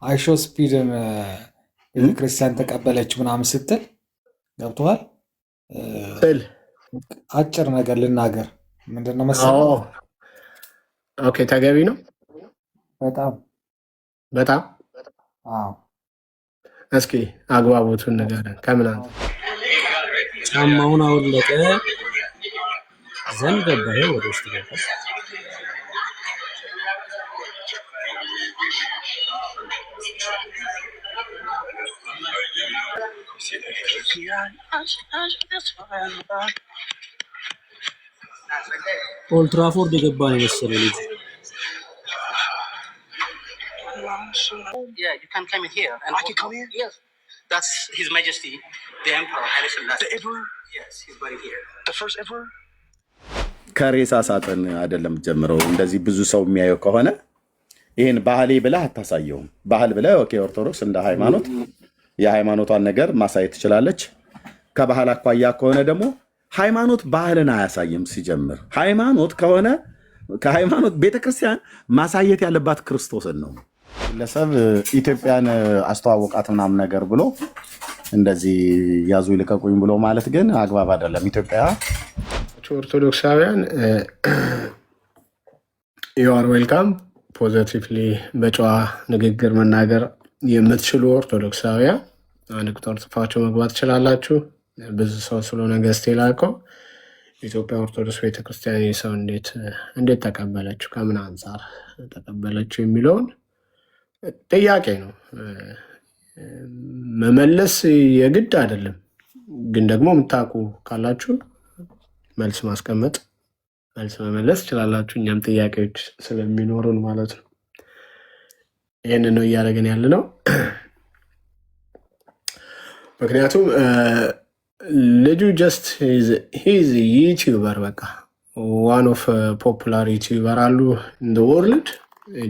አይሾ ስፒድን ቤተክርስቲያን ተቀበለች ምናምን ስትል ገብቶሃል? ስል አጭር ነገር ልናገር ምንድነው መሰለህ? ኦኬ ተገቢ ነው በጣም በጣም አዎ። እስኪ አግባቡቱን ንገረን። ከምን አንተ ጫማውን አወለቀ፣ ዘንድ ገባ፣ ወደ ውስጥ ገባ። ኦልድ ትራፎርድ የገባ ነው የመሰለው ልጅ። Yeah, you can come in here. And I can come here? Yes. That's His Majesty, the Emperor Haile Selassie. The Emperor? Yes, he's buried here. The first Emperor? ከሬሳ ሳጥን አይደለም ጀምረው እንደዚህ ብዙ ሰው የሚያየው ከሆነ ይሄን ባህሌ ብለህ አታሳየውም። ባህል ብለህ ኦኬ ኦርቶዶክስ እንደ ሃይማኖት የሃይማኖቷን ነገር ማሳየት ትችላለች። ከባህል አኳያ ከሆነ ደግሞ ሃይማኖት ባህልን አያሳይም። ሲጀምር ሃይማኖት ከሆነ ከሃይማኖት ቤተክርስቲያን ማሳየት ያለባት ክርስቶስን ነው። ግለሰብ ኢትዮጵያን አስተዋወቃት ምናምን ነገር ብሎ እንደዚህ ያዙ ይልቀቁኝ ብሎ ማለት ግን አግባብ አይደለም። ኢትዮጵያ ኦርቶዶክሳውያን ዩ አር ዌልካም። ፖዘቲቭሊ በጨዋ ንግግር መናገር የምትችሉ ኦርቶዶክሳውያን አንድ ቁጥር ጽፋችሁ መግባት ትችላላችሁ። ብዙ ሰው ስለሆነ ገዝቴ ላከው ኢትዮጵያ ኦርቶዶክስ ቤተክርስቲያን የሰው እንዴት ተቀበለችው፣ ከምን አንጻር ተቀበለችው የሚለውን ጥያቄ ነው መመለስ የግድ አይደለም። ግን ደግሞ የምታውቁ ካላችሁ መልስ ማስቀመጥ መልስ መመለስ ትችላላችሁ። እኛም ጥያቄዎች ስለሚኖሩን ማለት ነው። ይህንን ነው እያደረግን ያለ ነው። ምክንያቱም ልጁ ጀስት ሂዝ ዩቲዩበር በቃ ዋን ኦፍ ፖፑላር ዩቲዩበር አሉ ኢን ወርልድ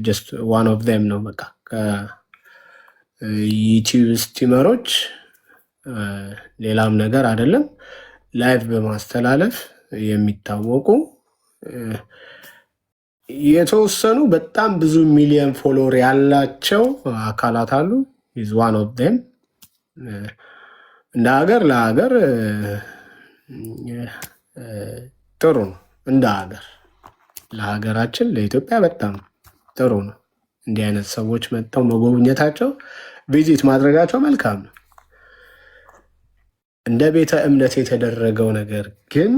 ጀስት ዋን ኦፍ ዜም ነው። በቃ ከዩቲዩብ ስቲመሮች ሌላም ነገር አይደለም። ላይቭ በማስተላለፍ የሚታወቁ የተወሰኑ በጣም ብዙ ሚሊዮን ፎሎወር ያላቸው አካላት አሉ። ኢዝ ዋን ኦፍ ዜም። እንደ ሀገር ለሀገር ጥሩ ነው። እንደ ሀገር ለሀገራችን ለኢትዮጵያ በጣም ጥሩ ነው። እንዲህ አይነት ሰዎች መጥተው መጎብኘታቸው ቪዚት ማድረጋቸው መልካም ነው። እንደ ቤተ እምነት የተደረገው ነገር ግን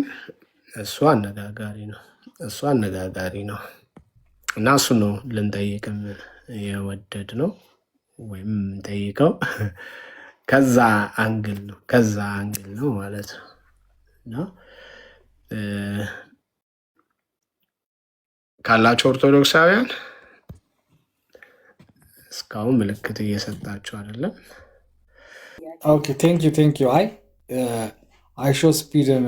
እሱ አነጋጋሪ ነው እና እሱ ነው ልንጠይቅም የወደድ ነው ወይም ጠይቀው ከዛ አንግል ነው ማለት ነው። እና ካላቸው ኦርቶዶክሳውያን እስካሁን ምልክት እየሰጣችሁ አይደለም። ኦኬ ቴንክ ዩ አይ አይሾ ስፒድን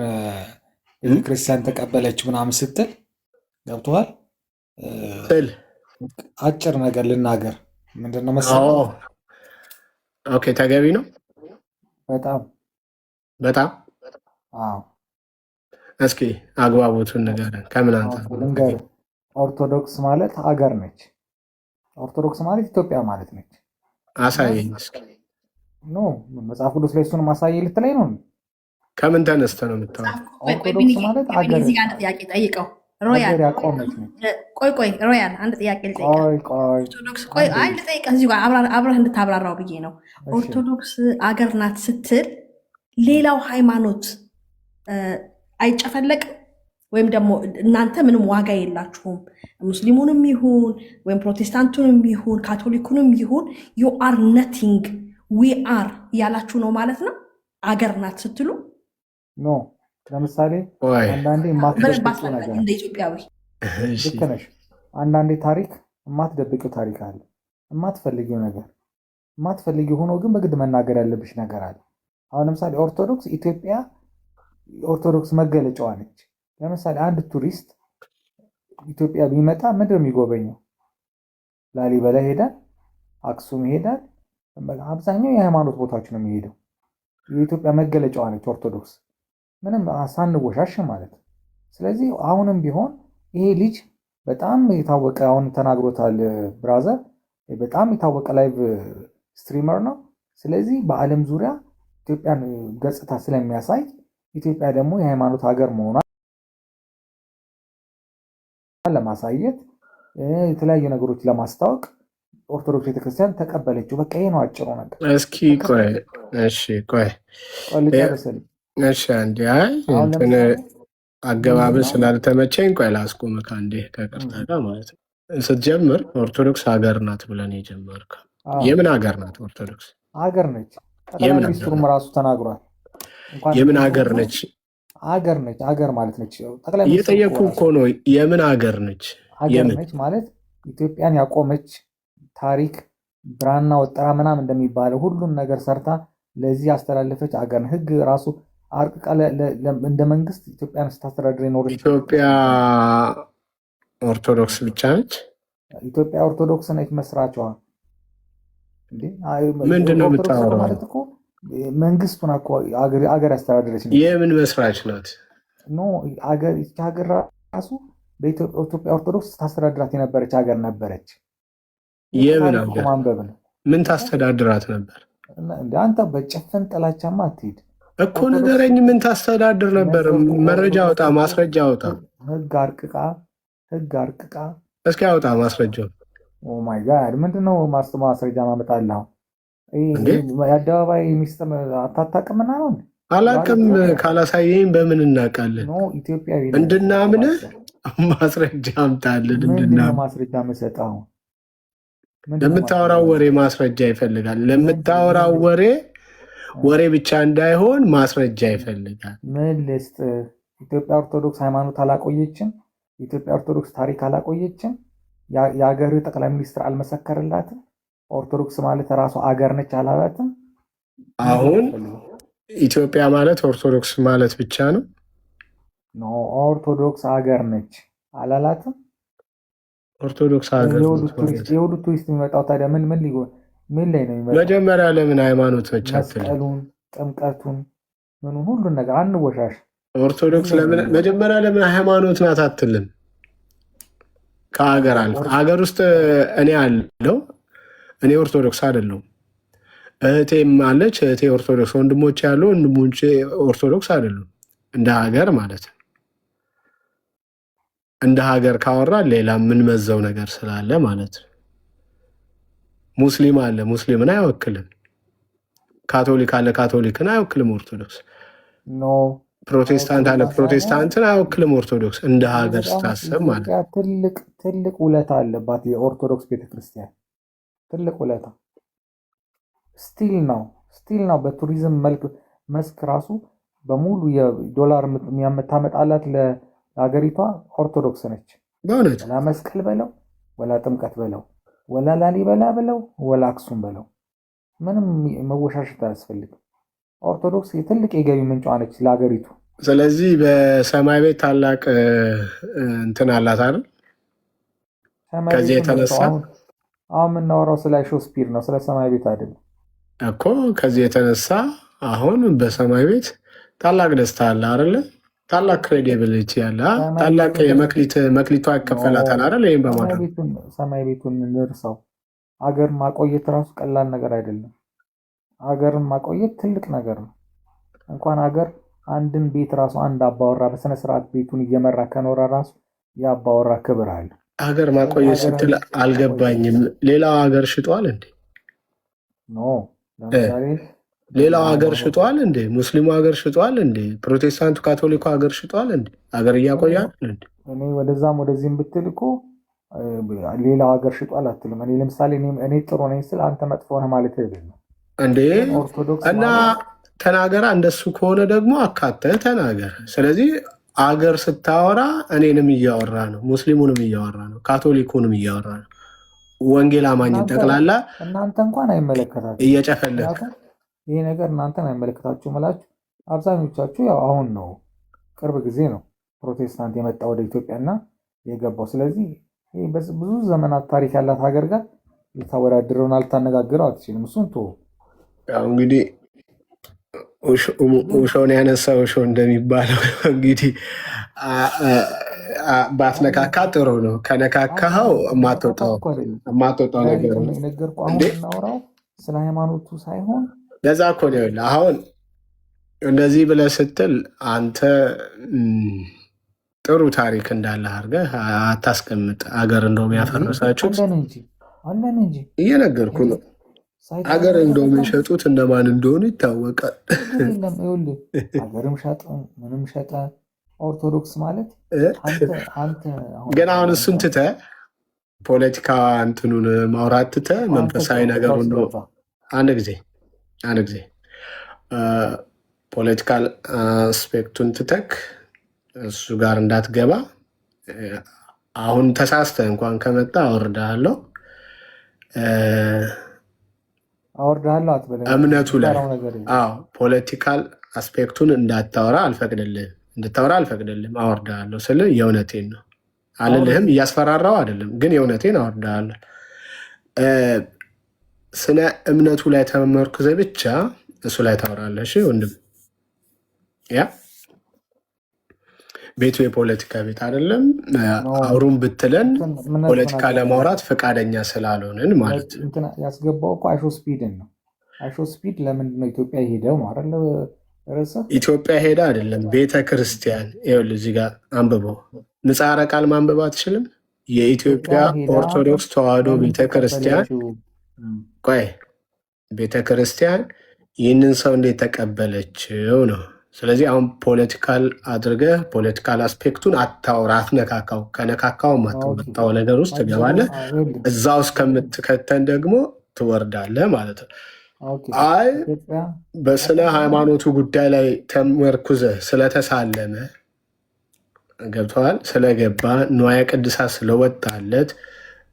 ቤተክርስቲያን ተቀበለች ምናምን ስትል ገብቶሃል? ስል አጭር ነገር ልናገር ምንድነው መሰለህ? ኦኬ ተገቢ ነው በጣም አዎ። እስኪ አግባቡቱን ንገረን። ከምን አንተ ኦርቶዶክስ ማለት ሀገር ነች። ኦርቶዶክስ ማለት ኢትዮጵያ ማለት ነች። አሳየኝ እስኪ። ኖ መጽሐፍ ቅዱስ ላይ እሱን ማሳየኝ ልትለኝ ነው? ከምን ተነስተህ ነው የምታወራው? ኦርቶዶክስ ማለት ሀገር እዚህ ጋር አንድ ጥያቄ ጠይቀው። ሮያል ያቆመች ነች። ቆይ ሮያል አንድ ጥያቄ ልጠይቀው። ኦርቶዶክስ አንድ ጥያቄ እዚህ ጋር አብረህ እንድታብራራው ብዬ ነው። ኦርቶዶክስ አገር ናት ስትል ሌላው ሃይማኖት አይጨፈለቅም? ወይም ደግሞ እናንተ ምንም ዋጋ የላችሁም ሙስሊሙንም ይሁን ወይም ፕሮቴስታንቱንም ይሁን ካቶሊኩንም ይሁን ዩ አር ነቲንግ ዊ አር እያላችሁ ነው ማለት ነው አገር ናት ስትሉ? ኖ ለምሳሌ አንዳንዴ የማትደብቂው ነገር እንደ ኢትዮጵያዊ ልክ ነሽ። አንዳንዴ ታሪክ የማትደብቂው ታሪክ አለ። የማትፈልጊው ነገር የማትፈልጊው ሆኖ ግን በግድ መናገር ያለብሽ ነገር አለ። አሁን ለምሳሌ ኦርቶዶክስ ኢትዮጵያ ኦርቶዶክስ መገለጫዋ ነች። ለምሳሌ አንድ ቱሪስት ኢትዮጵያ ቢመጣ ምንድን ነው የሚጎበኘው? ላሊበላ ይሄዳል፣ አክሱም ይሄዳል። አብዛኛው የሃይማኖት ቦታዎች ነው የሚሄደው። የኢትዮጵያ መገለጫዋ ነች ኦርቶዶክስ፣ ምንም ሳንወሻሽ ማለት። ስለዚህ አሁንም ቢሆን ይሄ ልጅ በጣም የታወቀ አሁን ተናግሮታል ብራዘር፣ በጣም የታወቀ ላይቭ ስትሪመር ነው። ስለዚህ በዓለም ዙሪያ ኢትዮጵያን ገጽታ ስለሚያሳይ ኢትዮጵያ ደግሞ የሃይማኖት ሀገር መሆኗን ለማሳየት የተለያዩ ነገሮች ለማስታወቅ ኦርቶዶክስ ቤተክርስቲያን ተቀበለችው። በቃ ይሄ ነው አጭሩ ነገር። እስኪ ቆይ ልጨርስልህ። አንዴ አሁን እንትን ለምሳሌ አገባብህ ስላልተመቸኝ ቆይ ላስቆምህ አንዴ ከቅርታ ጋር ማለት ነው። ስትጀምር ኦርቶዶክስ ሀገር ናት ብለን የጀመርከው የምን ሀገር ናት? ኦርቶዶክስ ሀገር ነች። ጠቅላይ ሚኒስትሩም ራሱ ተናግሯል። የምን ሀገር ነች? ሀገር ነች። ሀገር ማለት ነች። ጠቅላይ እየጠየኩ እኮ ነው። የምን ሀገር ነች? ሀገር ነች ማለት ኢትዮጵያን ያቆመች ታሪክ ብራና ወጠራ ምናምን እንደሚባለው ሁሉን ነገር ሰርታ ለዚህ ያስተላለፈች ሀገር ህግ ራሱ አርቅቃ እንደ መንግስት ኢትዮጵያን ስታስተዳድር የኖረች ኢትዮጵያ ኦርቶዶክስ ብቻ ነች። ኢትዮጵያ ኦርቶዶክስ ነች መስራቿ። ምንድን ነው የምታወራው? ማለት እኮ መንግስቱን አገር ያስተዳደረች ነው። የምን መስራች ናት? ሀገር ራሱ በኢትዮጵያ ኦርቶዶክስ ታስተዳድራት የነበረች ሀገር ነበረች። የምን ሀገር? ማንበብ ነው። ምን ታስተዳድራት ነበር? አንተ በጭፍን ጥላቻማ አትሄድ እኮ ንገረኝ። ምን ታስተዳድር ነበር? መረጃ አውጣ፣ ማስረጃ አውጣ። ህግ አርቅቃ እስኪ አውጣ ማስረጃው። ኦ ማይ ጋድ ምንድነው ማስረጃ ማመጣለሁ? የአደባባይ ሚስጥር አታታቅምና ነው? አላቅም። ካላሳየኝ በምን እናውቃለን? ኢትዮጵያዊ እንድናምን ማስረጃ አምጣልን። ማስረጃ መሰጠው ለምታወራው ወሬ ማስረጃ ይፈልጋል። ለምታወራው ወሬ ብቻ እንዳይሆን ማስረጃ ይፈልጋል። ምን ልስጥ? ኢትዮጵያ ኦርቶዶክስ ሃይማኖት አላቆየችም። ኢትዮጵያ ኦርቶዶክስ ታሪክ አላቆየችም። የሀገር ጠቅላይ ሚኒስትር አልመሰከርላትም። ኦርቶዶክስ ማለት ራሱ አገር ነች አላላትም። አሁን ኢትዮጵያ ማለት ኦርቶዶክስ ማለት ብቻ ነው። ኦርቶዶክስ አገር ነች አላላትም። ኦርቶዶክስ ሀገር የሁሉ ቱሪስት የሚመጣው ታዲያ ምን ላይ ነው የሚመጣው? መጀመሪያ ለምን ሃይማኖት ነች አትልም? መስቀሉን፣ ጥምቀቱን፣ ምኑን ሁሉን ነገር አንወሻሽ። ኦርቶዶክስ መጀመሪያ ለምን ሃይማኖት ናት አትልም? ከሀገር አልፎ ሀገር ውስጥ እኔ አለው እኔ ኦርቶዶክስ አይደለሁም። እህቴም አለች፣ እህቴ ኦርቶዶክስ፣ ወንድሞች ያሉ ወንድሞች ኦርቶዶክስ አይደሉም። እንደ ሀገር ማለት ነው። እንደ ሀገር ካወራ ሌላ የምንመዘው ነገር ስላለ ማለት ነው። ሙስሊም አለ፣ ሙስሊምን አይወክልም። ካቶሊክ አለ፣ ካቶሊክን አይወክልም። ኦርቶዶክስ ፕሮቴስታንት አለ፣ ፕሮቴስታንትን አይወክልም። ኦርቶዶክስ እንደ ሀገር ስታሰብ ማለት ነው። ትልቅ ውለታ አለባት የኦርቶዶክስ ቤተክርስቲያን፣ ትልቅ ውለታ ስቲል ነው። በቱሪዝም መስክ ራሱ በሙሉ የዶላር የምታመጣላት ለሀገሪቷ ኦርቶዶክስ ነች። ወላ መስቀል በለው ወላ ጥምቀት በለው ወላ ላሊበላ በለው ወላ አክሱም በለው ምንም መወሻሸት አያስፈልግም። ኦርቶዶክስ ትልቅ የገቢ ምንጯ ነች ለሀገሪቱ። ስለዚህ በሰማይ ቤት ታላቅ እንትን አላት አይደል? ከዚህ የተነሳ አሁን የምናወራው ስለ ሾስፒር ነው፣ ስለ ሰማይ ቤት አይደለም እኮ። ከዚህ የተነሳ አሁን በሰማይ ቤት ታላቅ ደስታ አለ አይደለ? ታላቅ ክሬዲቢሊቲ አለ። ታላቅ መክሊቷ ይከፈላታል አይደል? ይህም በማድረግ ሰማይ ቤቱን እንርሳው። አገር ማቆየት ራሱ ቀላል ነገር አይደለም። አገርን ማቆየት ትልቅ ነገር ነው። እንኳን አገር አንድን ቤት ራሱ አንድ አባወራ በስነስርዓት ቤቱን እየመራ ከኖረ ራሱ የአባወራ ክብር አለ። ሀገር ማቆየት ስትል አልገባኝም። ሌላው ሀገር ሽጧል እንዴ? ለምሳሌ ሌላው ሀገር ሽጧል እንዴ? ሙስሊሙ ሀገር ሽጧል እንዴ? ፕሮቴስታንቱ ካቶሊኩ ሀገር ሽጧል እንዴ? ሀገር እያቆያል እንዴ? እኔ ወደዛም ወደዚህም ብትል እኮ ሌላው ሀገር ሽጧል አትልም። እኔ ለምሳሌ እኔ ጥሩ ነኝ ስል አንተ መጥፎ ነህ ማለት አይደለም እንዴ? እና ተናገራ። እንደሱ ከሆነ ደግሞ አካተህ ተናገር። ስለዚህ አገር ስታወራ እኔንም እያወራ ነው፣ ሙስሊሙንም እያወራ ነው፣ ካቶሊኩንም እያወራ ነው፣ ወንጌል አማኝን ጠቅላላ እናንተ እንኳን አይመለከታችሁ እየጨፈለቅ ይሄ ነገር እናንተን አይመለከታችሁ መላችሁ። አብዛኞቻችሁ ያው አሁን ነው ቅርብ ጊዜ ነው ፕሮቴስታንት የመጣ ወደ ኢትዮጵያና የገባው። ስለዚህ ብዙ ዘመናት ታሪክ ያላት ሀገር ጋር ልታወዳድረውና ልታነጋግረው አትችልም። እሱን እንግዲህ ውሾን ያነሳ ውሾ እንደሚባለው እንግዲህ ባትነካካ ጥሩ ነው። ከነካካኸው የማትወጣው ነገር ነው የነገርኩህ። አሁን እንዴ። የምናወራው ስለ ሃይማኖቱ ሳይሆን ለዛ እኮ ነው ይኸውልህ፣ አሁን እንደዚህ ብለህ ስትል አንተ ጥሩ ታሪክ እንዳለ አድርገህ አታስቀምጥ። አገር እንደውም ያፈረሳችሁት አለን እንጂ እየነገርኩህ ነው። አገር እንደውም የሸጡት እነማን እንደሆኑ ይታወቃል። የለም ይኸውልህ፣ ሀገርም ሸጠ ምንም ሸጠ። ኦርቶዶክስ ማለት አንተ ግን አሁን እሱን ትተህ ፖለቲካ እንትኑን ማውራት ትተህ መንፈሳዊ ነገሩን ነው። አንድ ጊዜ ፖለቲካል አስፔክቱን ትተክ እሱ ጋር እንዳትገባ። አሁን ተሳስተህ እንኳን ከመጣ አወርድሃለሁ አትበለኝ። እምነቱ ላይ ፖለቲካል አስፔክቱን እንድታወራ አልፈቅድልህም። አወርድሃለሁ ስል የእውነቴን ነው አልልህም። እያስፈራራው አይደለም፣ ግን የእውነቴን አወርድሃለሁ። ስለ እምነቱ ላይ ተመርኩዘህ ብቻ እሱ ላይ ታወራለህ። እሺ ወንድም፣ ያ ቤቱ የፖለቲካ ቤት አይደለም። አውሩን ብትለን ፖለቲካ ለማውራት ፈቃደኛ ስላልሆንን ማለት ነው። ያስገባው እኮ አይሾ ስፒድን ነው። አይሾ ስፒድ ለምንድን ነው ኢትዮጵያ ሄደው ማረለ ኢትዮጵያ ሄደ አይደለም፣ ቤተ ክርስቲያን። ይኸውልህ እዚህ ጋር አንብበው። ምጽአረ ቃል ማንበብ አትችልም? የኢትዮጵያ ኦርቶዶክስ ተዋሕዶ ቤተክርስቲያን ቆይ ቤተክርስቲያን ይህንን ሰው እንዴት ተቀበለችው ነው። ስለዚህ አሁን ፖለቲካል አድርገህ ፖለቲካል አስፔክቱን አታውራ፣ አትነካካው። ከነካካው ማትመጣው ነገር ውስጥ ትገባለህ። እዛ ውስጥ ከምትከተን ደግሞ ትወርዳለህ ማለት ነው። አይ በስነ ሃይማኖቱ ጉዳይ ላይ ተመርኩዘህ ስለተሳለመ ገብተዋል፣ ስለገባ ንዋየ ቅድሳት ስለወጣለት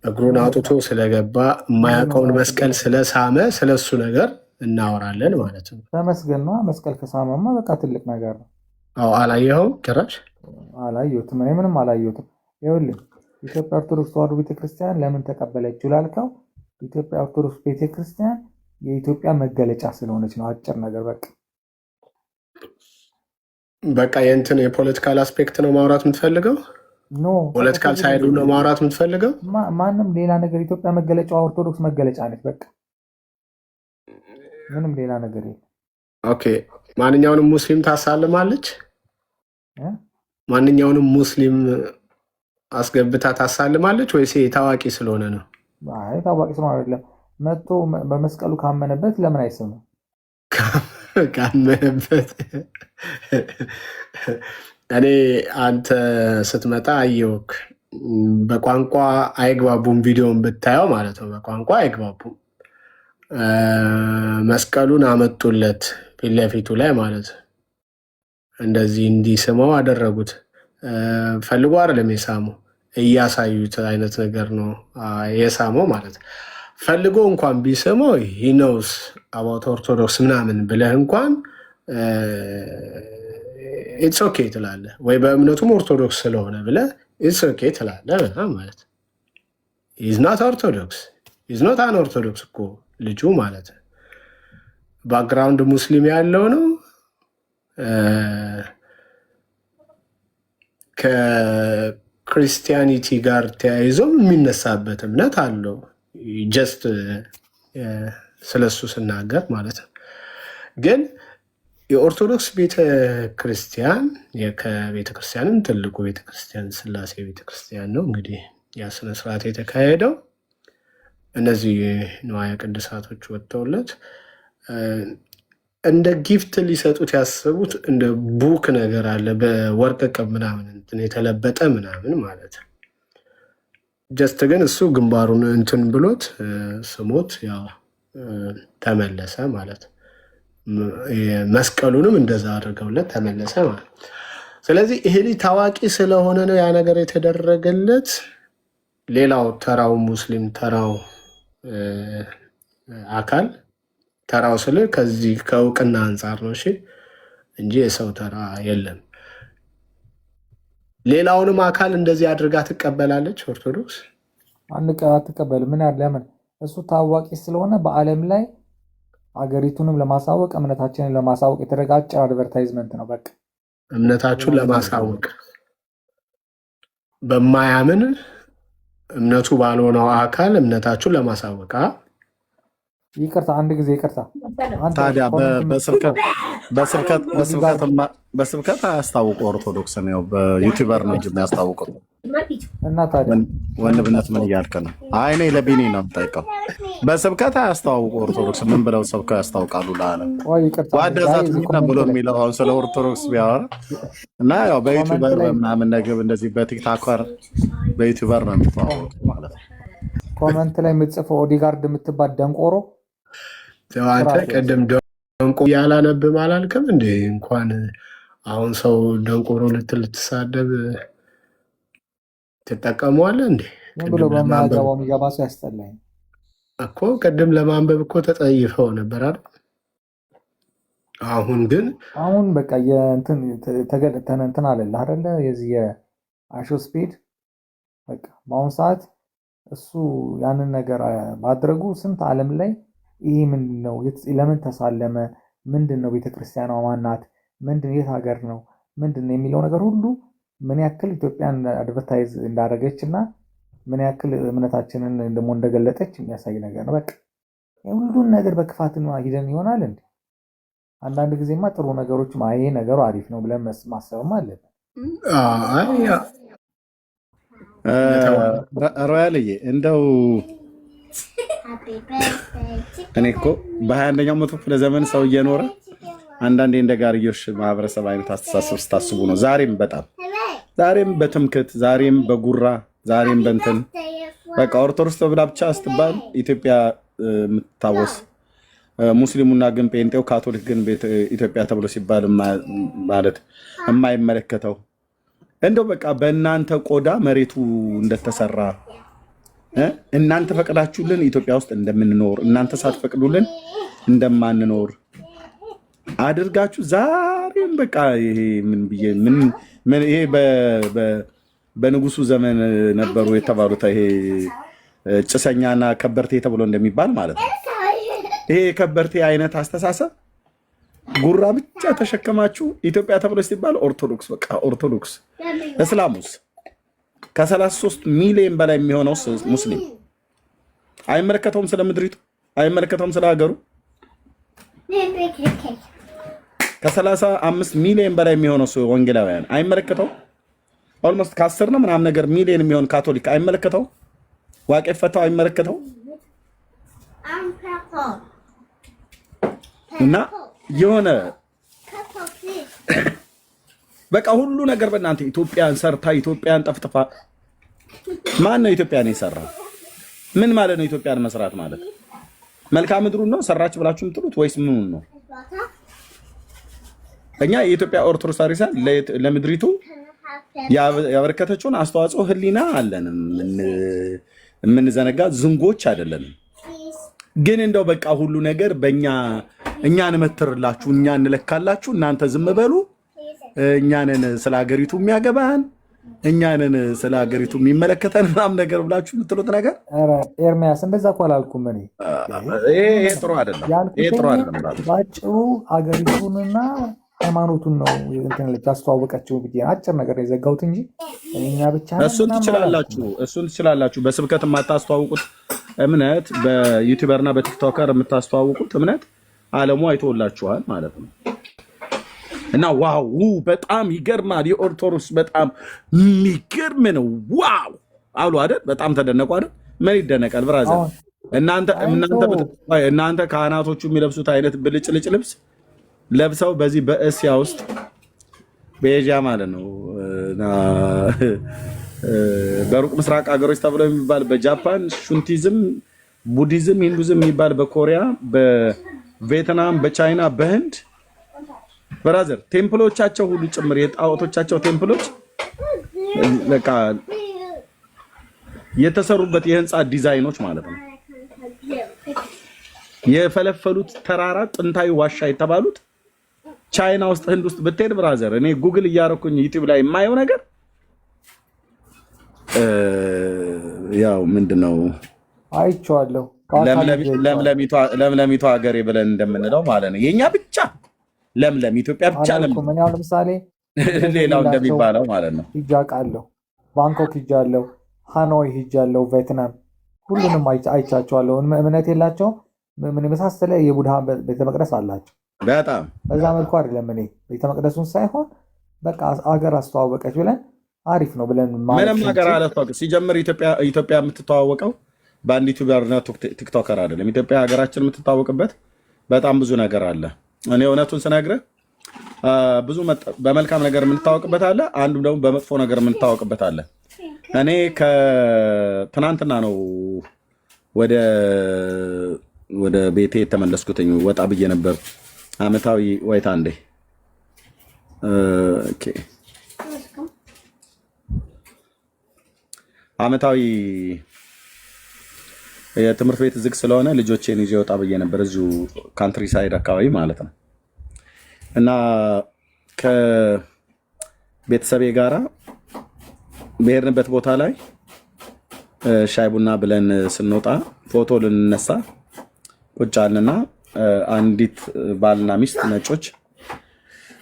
እግሩን አውጥቶ ስለገባ የማያውቀውን መስቀል ስለሳመ ስለሱ ነገር እናወራለን ማለት ነው። ተመስገን ነው። መስቀል ከሳመማ በቃ ትልቅ ነገር ነው። አላየኸውም? ጭራሽ አላየሁትም። እኔ ምንም አላየሁትም። ይኸውልህ ኢትዮጵያ ኦርቶዶክስ ተዋሕዶ ቤተክርስቲያን ለምን ተቀበለችው ላልከው፣ ኢትዮጵያ ኦርቶዶክስ ቤተክርስቲያን የኢትዮጵያ መገለጫ ስለሆነች ነው። አጭር ነገር በቃ የእንትን የፖለቲካል አስፔክት ነው ማውራት የምትፈልገው? ፖለቲካል ሳይዱ ነው ማውራት የምትፈልገው? ማንም ሌላ ነገር ኢትዮጵያ መገለጫ ኦርቶዶክስ መገለጫ ነች። በቃ ምንም ሌላ ነገር የለም። ኦኬ፣ ማንኛውንም ሙስሊም ታሳልማለች? ማንኛውንም ሙስሊም አስገብታ ታሳልማለች ወይስ ታዋቂ ስለሆነ ነው? አይ ታዋቂ ስለሆነ አይደለም። መጥቶ በመስቀሉ ካመነበት ለምን አይስምም? ካመነበት እኔ አንተ ስትመጣ አየውክ። በቋንቋ አይግባቡም። ቪዲዮን ብታየው ማለት ነው በቋንቋ አይግባቡም። መስቀሉን አመጡለት ፊት ለፊቱ ላይ ማለት ነው። እንደዚህ እንዲስመው አደረጉት። ፈልጎ አይደለም የሳመው፣ እያሳዩት አይነት ነገር ነው የሳመው ማለት ነው። ፈልጎ እንኳን ቢስመው ሂኖስ አባውት ኦርቶዶክስ ምናምን ብለህ እንኳን ኢትስ ኦኬ ትላለህ፣ ወይ በእምነቱም ኦርቶዶክስ ስለሆነ ብለህ ኢትስ ኦኬ ትላለህ ማለት ነው። ኢዝ ናት ኦርቶዶክስ ኢዝ ኖት አን ኦርቶዶክስ እኮ ልጁ ማለት ነው። ባክግራውንድ ሙስሊም ያለው ነው። ከክርስቲያኒቲ ጋር ተያይዞም የሚነሳበት እምነት አለው። ጀስት ስለሱ ስናገር ማለት ነው። ግን የኦርቶዶክስ ቤተክርስቲያን ከቤተክርስቲያንም ትልቁ ቤተክርስቲያን ስላሴ ቤተክርስቲያን ነው። እንግዲህ ያ ስነስርዓት የተካሄደው እነዚህ ንዋየ ቅድሳቶች ወጥተውለት እንደ ጊፍት ሊሰጡት ያሰቡት እንደ ቡክ ነገር አለ፣ በወርቅ ቅብ ምናምን እንትን የተለበጠ ምናምን ማለት ነው። ጀስት ግን እሱ ግንባሩን እንትን ብሎት ስሞት ያው ተመለሰ ማለት ነው። መስቀሉንም እንደዛ አድርገውለት ተመለሰ ማለት። ስለዚህ ይሄ ልጅ ታዋቂ ስለሆነ ነው ያ ነገር የተደረገለት። ሌላው ተራው ሙስሊም ተራው አካል ተራው ስል ከዚህ ከእውቅና አንጻር ነው እሺ፣ እንጂ የሰው ተራ የለም። ሌላውንም አካል እንደዚህ አድርጋ ትቀበላለች ኦርቶዶክስ? አትቀበልም። ምን ያለ ለምን? እሱ ታዋቂ ስለሆነ በዓለም ላይ አገሪቱንም ለማሳወቅ እምነታችንን ለማሳወቅ የተረጋጨ አድቨርታይዝመንት ነው። በቃ እምነታችሁን ለማሳወቅ በማያምን እምነቱ ባልሆነው አካል እምነታችሁን ለማሳወቅ ይቅርታ፣ አንድ ጊዜ ይቅርታ። አንተ ታዲያ ኮመንት በስብከት አያስታውቁ ኦርቶዶክስ ነው፣ በዩቲዩበር ነው እንጂ የሚያስታውቁት። እና ታዲያ ወንድምነት ምን እያልክ ነው? አይ እኔ ለቢኒ ነው የምጠይቀው። በስብከት አያስታውቁ ኦርቶዶክስ ምን ብለው ሰብከው ያስታውቃሉ? ላለ ወይ ይቅርታ፣ ዋደዛት ብሎ የሚለው አሁን ስለ ኦርቶዶክስ ቢያወራ እና ያው በዩቲዩበር ምናምን ነገር እንደዚህ በቲክታከር በዩቲዩበር ነው የሚተዋወቁት ማለት ነው። ኮመንት ላይ የምትጽፈው ኦዲጋርድ የምትባል ደንቆሮ አንተ ቀደም ደንቆ ያላነብም አላልክም እንዴ? እንኳን አሁን ሰው ደንቆሮ ልትሳደብ ትጠቀመዋለህ እንዴ? ምን ብሎ በማያገባው የሚገባ ሰው ያስጠላኝ እኮ። ቅድም ለማንበብ እኮ ተጠይፈው ነበር አይደል? አሁን በቃ የእንትን አለልህ አይደለ? የዚህ የአሾ ስፔድ በቃ በአሁኑ ሰዓት እሱ ያንን ነገር ማድረጉ ስንት ዓለም ላይ ይሄ ምንድን ነው? ለምን ተሳለመ? ምንድን ነው? ቤተክርስቲያኗ ማናት? ምንድን የት ሀገር ነው? ምንድን ነው የሚለው ነገር ሁሉ ምን ያክል ኢትዮጵያን አድቨርታይዝ እንዳደረገች እና ምን ያክል እምነታችንን ደግሞ እንደገለጠች የሚያሳይ ነገር ነው። በቃ ሁሉን ነገር በክፋት ሂደን ይሆናል እንዴ? አንዳንድ ጊዜማ ጥሩ ነገሮች ይሄ ነገሩ አሪፍ ነው ብለን ማሰብም አለብን። ሮያልዬ እንደው እኔ እኮ በ21ኛው መቶ ክፍለ ዘመን ሰው እየኖረ አንዳንዴ እንደ ጋርዮሽ ማህበረሰብ አይነት አስተሳሰብ ስታስቡ ነው። ዛሬም በትምክት ዛሬም በጉራ ዛሬም በእንትን በቃ ኦርቶዶክስ ተብላ ብቻ ስትባል ኢትዮጵያ የምትታወስ ሙስሊሙና ግን ጴንጤው ካቶሊክ ግን ኢትዮጵያ ተብሎ ሲባል ማለት የማይመለከተው እንደው በቃ በእናንተ ቆዳ መሬቱ እንደተሰራ እናንተ ፈቅዳችሁልን ኢትዮጵያ ውስጥ እንደምንኖር እናንተ ሳትፈቅዱልን እንደማንኖር አድርጋችሁ ዛሬም በቃ ይሄ ይሄ በንጉሱ ዘመን ነበሩ የተባሉት ይሄ ጭሰኛና ከበርቴ ተብሎ እንደሚባል ማለት ነው። ይሄ የከበርቴ አይነት አስተሳሰብ ጉራ ብቻ ተሸከማችሁ ኢትዮጵያ ተብሎ ሲባል ኦርቶዶክስ በቃ ኦርቶዶክስ እስላሙስ ከ33 ሚሊዮን በላይ የሚሆነው ሙስሊም አይመለከተውም። ስለ ምድሪቱ አይመለከተውም። ስለ ሀገሩ ከ35 ሚሊዮን በላይ የሚሆነው ወንጌላውያን አይመለከተው። ኦልሞስት ከ10 ነው ምናምን ነገር ሚሊዮን የሚሆን ካቶሊክ አይመለከተው። ዋቄ ፈታው አይመለከተው እና የሆነ በቃ ሁሉ ነገር በእናንተ ኢትዮጵያን ሰርታ ኢትዮጵያን ጠፍጥፋ። ማን ነው ኢትዮጵያን የሰራ? ምን ማለት ነው ኢትዮጵያን መስራት ማለት? መልክዓ ምድሩን ነው ሰራች ብላችሁ የምትሉት ወይስ ምኑን ነው? እኛ የኢትዮጵያ ኦርቶዶክስ ታሪሳን ለምድሪቱ ያበረከተችውን አስተዋጽኦ ህሊና አለን። የምንዘነጋ ዝንጎች አይደለንም። ግን እንደው በቃ ሁሉ ነገር በእኛ እኛ እንመትርላችሁ እኛ እንለካላችሁ እናንተ ዝም በሉ እኛንን ስለ ሀገሪቱ የሚያገባን እኛንን ስለ ሀገሪቱ የሚመለከተን ምናምን ነገር ብላችሁ የምትሉት ነገር ኤርሚያስ እንደዛ እኮ አላልኩም። እኔ ይሄ ጥሩ አይደለም። ይሄ ጥሩ አይደለም። ባጭሩ ሀገሪቱንና ሃይማኖቱን ነው እንትን አስተዋወቀችው ብዬ አጭር ነገር የዘጋሁት እንጂ እኛ ብቻ እሱን ትችላላችሁ። በስብከት የማታስተዋውቁት እምነት በዩቲዩበርና በቲክቶከር የምታስተዋውቁት እምነት ዓለሙ አይተውላችኋል ማለት ነው። እና ዋው በጣም ይገርማል። የኦርቶዶክስ በጣም የሚገርም ነው። ዋው አሉ አይደል? በጣም ተደነቁ አይደል? ምን ይደነቃል ብራዘር? እናንተ ካህናቶቹ የሚለብሱት አይነት ብልጭልጭ ልብስ ለብሰው በዚህ በእስያ ውስጥ በኤዥያ ማለት ነው በሩቅ ምስራቅ ሀገሮች ተብሎ የሚባል በጃፓን ሹንቲዝም፣ ቡዲዝም፣ ሂንዱዝም የሚባል በኮሪያ፣ በቪየትናም፣ በቻይና፣ በህንድ ብራዘር ቴምፕሎቻቸው ሁሉ ጭምር የጣዖቶቻቸው ቴምፕሎች በቃ የተሰሩበት የህንፃ ዲዛይኖች ማለት ነው የፈለፈሉት ተራራ ጥንታዊ ዋሻ የተባሉት ቻይና ውስጥ ህንድ ውስጥ ብትሄድ ብራዘር እኔ ጉግል እያደረኩኝ ዩቲዩብ ላይ የማየው ነገር ያው ምንድነው አይቼዋለሁ። ለምለሚቷ ሀገሬ ብለን እንደምንለው ማለት ነው። የኛ ብቻ ለምለም ኢትዮጵያ ብቻ ለምለም ለምሳሌ ሌላው እንደሚባለው ማለት ነው። ይጃቃለሁ ባንኮክ ሂጃለሁ፣ ሃኖይ ሂጃለሁ፣ ቬትናም ሁሉንም አይቻቸዋለሁ። እምነት የላቸውም። ምን የመሳሰለ የቡድሃ ቤተ መቅደስ አላቸው። በጣም በዛ መልኩ አይደለም። እኔ ቤተ መቅደሱን ሳይሆን በቃ አገር አስተዋወቀች ብለን አሪፍ ነው ብለን ምንም ሀገር አለፋቅ ሲጀምር ኢትዮጵያ የምትተዋወቀው በአንድ ዩቲዩበርና ቲክቶከር አይደለም። ኢትዮጵያ ሀገራችን የምትታወቅበት በጣም ብዙ ነገር አለ። እኔ እውነቱን ስነግርህ ብዙ በመልካም ነገር የምንታወቅበት አለ፣ አንዱ ደግሞ በመጥፎ ነገር የምንታወቅበት አለ። እኔ ከትናንትና ነው ወደ ቤቴ የተመለስኩትኝ። ወጣ ብዬ ነበር አመታዊ ወይታ እንዴ አመታዊ የትምህርት ቤት ዝግ ስለሆነ ልጆቼን ይዤ ወጣ ብዬ ነበር፣ እዚሁ ካንትሪ ሳይድ አካባቢ ማለት ነው። እና ከቤተሰቤ ጋራ በሄድንበት ቦታ ላይ ሻይ ቡና ብለን ስንወጣ ፎቶ ልንነሳ ቁጭ አልንና አንዲት ባልና ሚስት ነጮች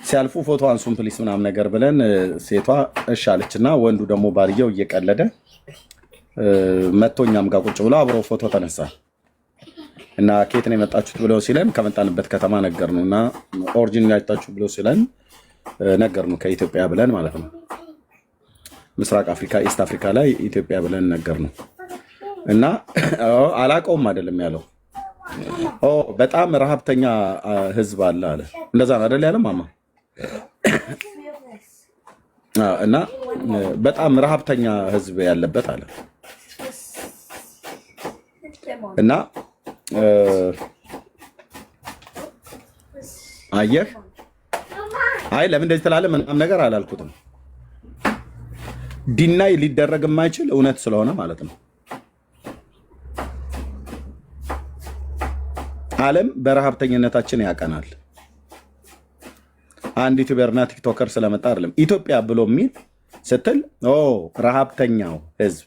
ሲያልፉ ፎቶ አንሱን ፕሊስ ምናምን ነገር ብለን ሴቷ እሺ አለችና ወንዱ ደግሞ ባልየው እየቀለደ መቶኛም ጋር ቁጭ ብሎ አብሮ ፎቶ ተነሳ። እና ከየት ነው የመጣችሁት ብለው ሲለን ከመጣንበት ከተማ ነገርነው። እና ኦሪጂን ያጣችሁ ብለው ሲለን ነገርነው ከኢትዮጵያ ብለን ማለት ነው። ምስራቅ አፍሪካ ኢስት አፍሪካ ላይ ኢትዮጵያ ብለን ነገርነው። እና አላቀውም አይደለም ያለው በጣም ረሃብተኛ ህዝብ አለ አለ። እንደዛ ነው አይደል ያለው ማማ? እና በጣም ረሃብተኛ ህዝብ ያለበት አለ። እና አየህ፣ አይ ለምን እንደዚህ ትላለህ ምናምን ነገር አላልኩትም። ዲናይ ሊደረግ የማይችል እውነት ስለሆነ ማለት ነው። ዓለም በረሃብተኝነታችን ያቀናል። አንድ ዩቲዩበርና ቲክቶከር ስለመጣ አይደለም ኢትዮጵያ ብሎ የሚል ስትል ረሃብተኛው ህዝብ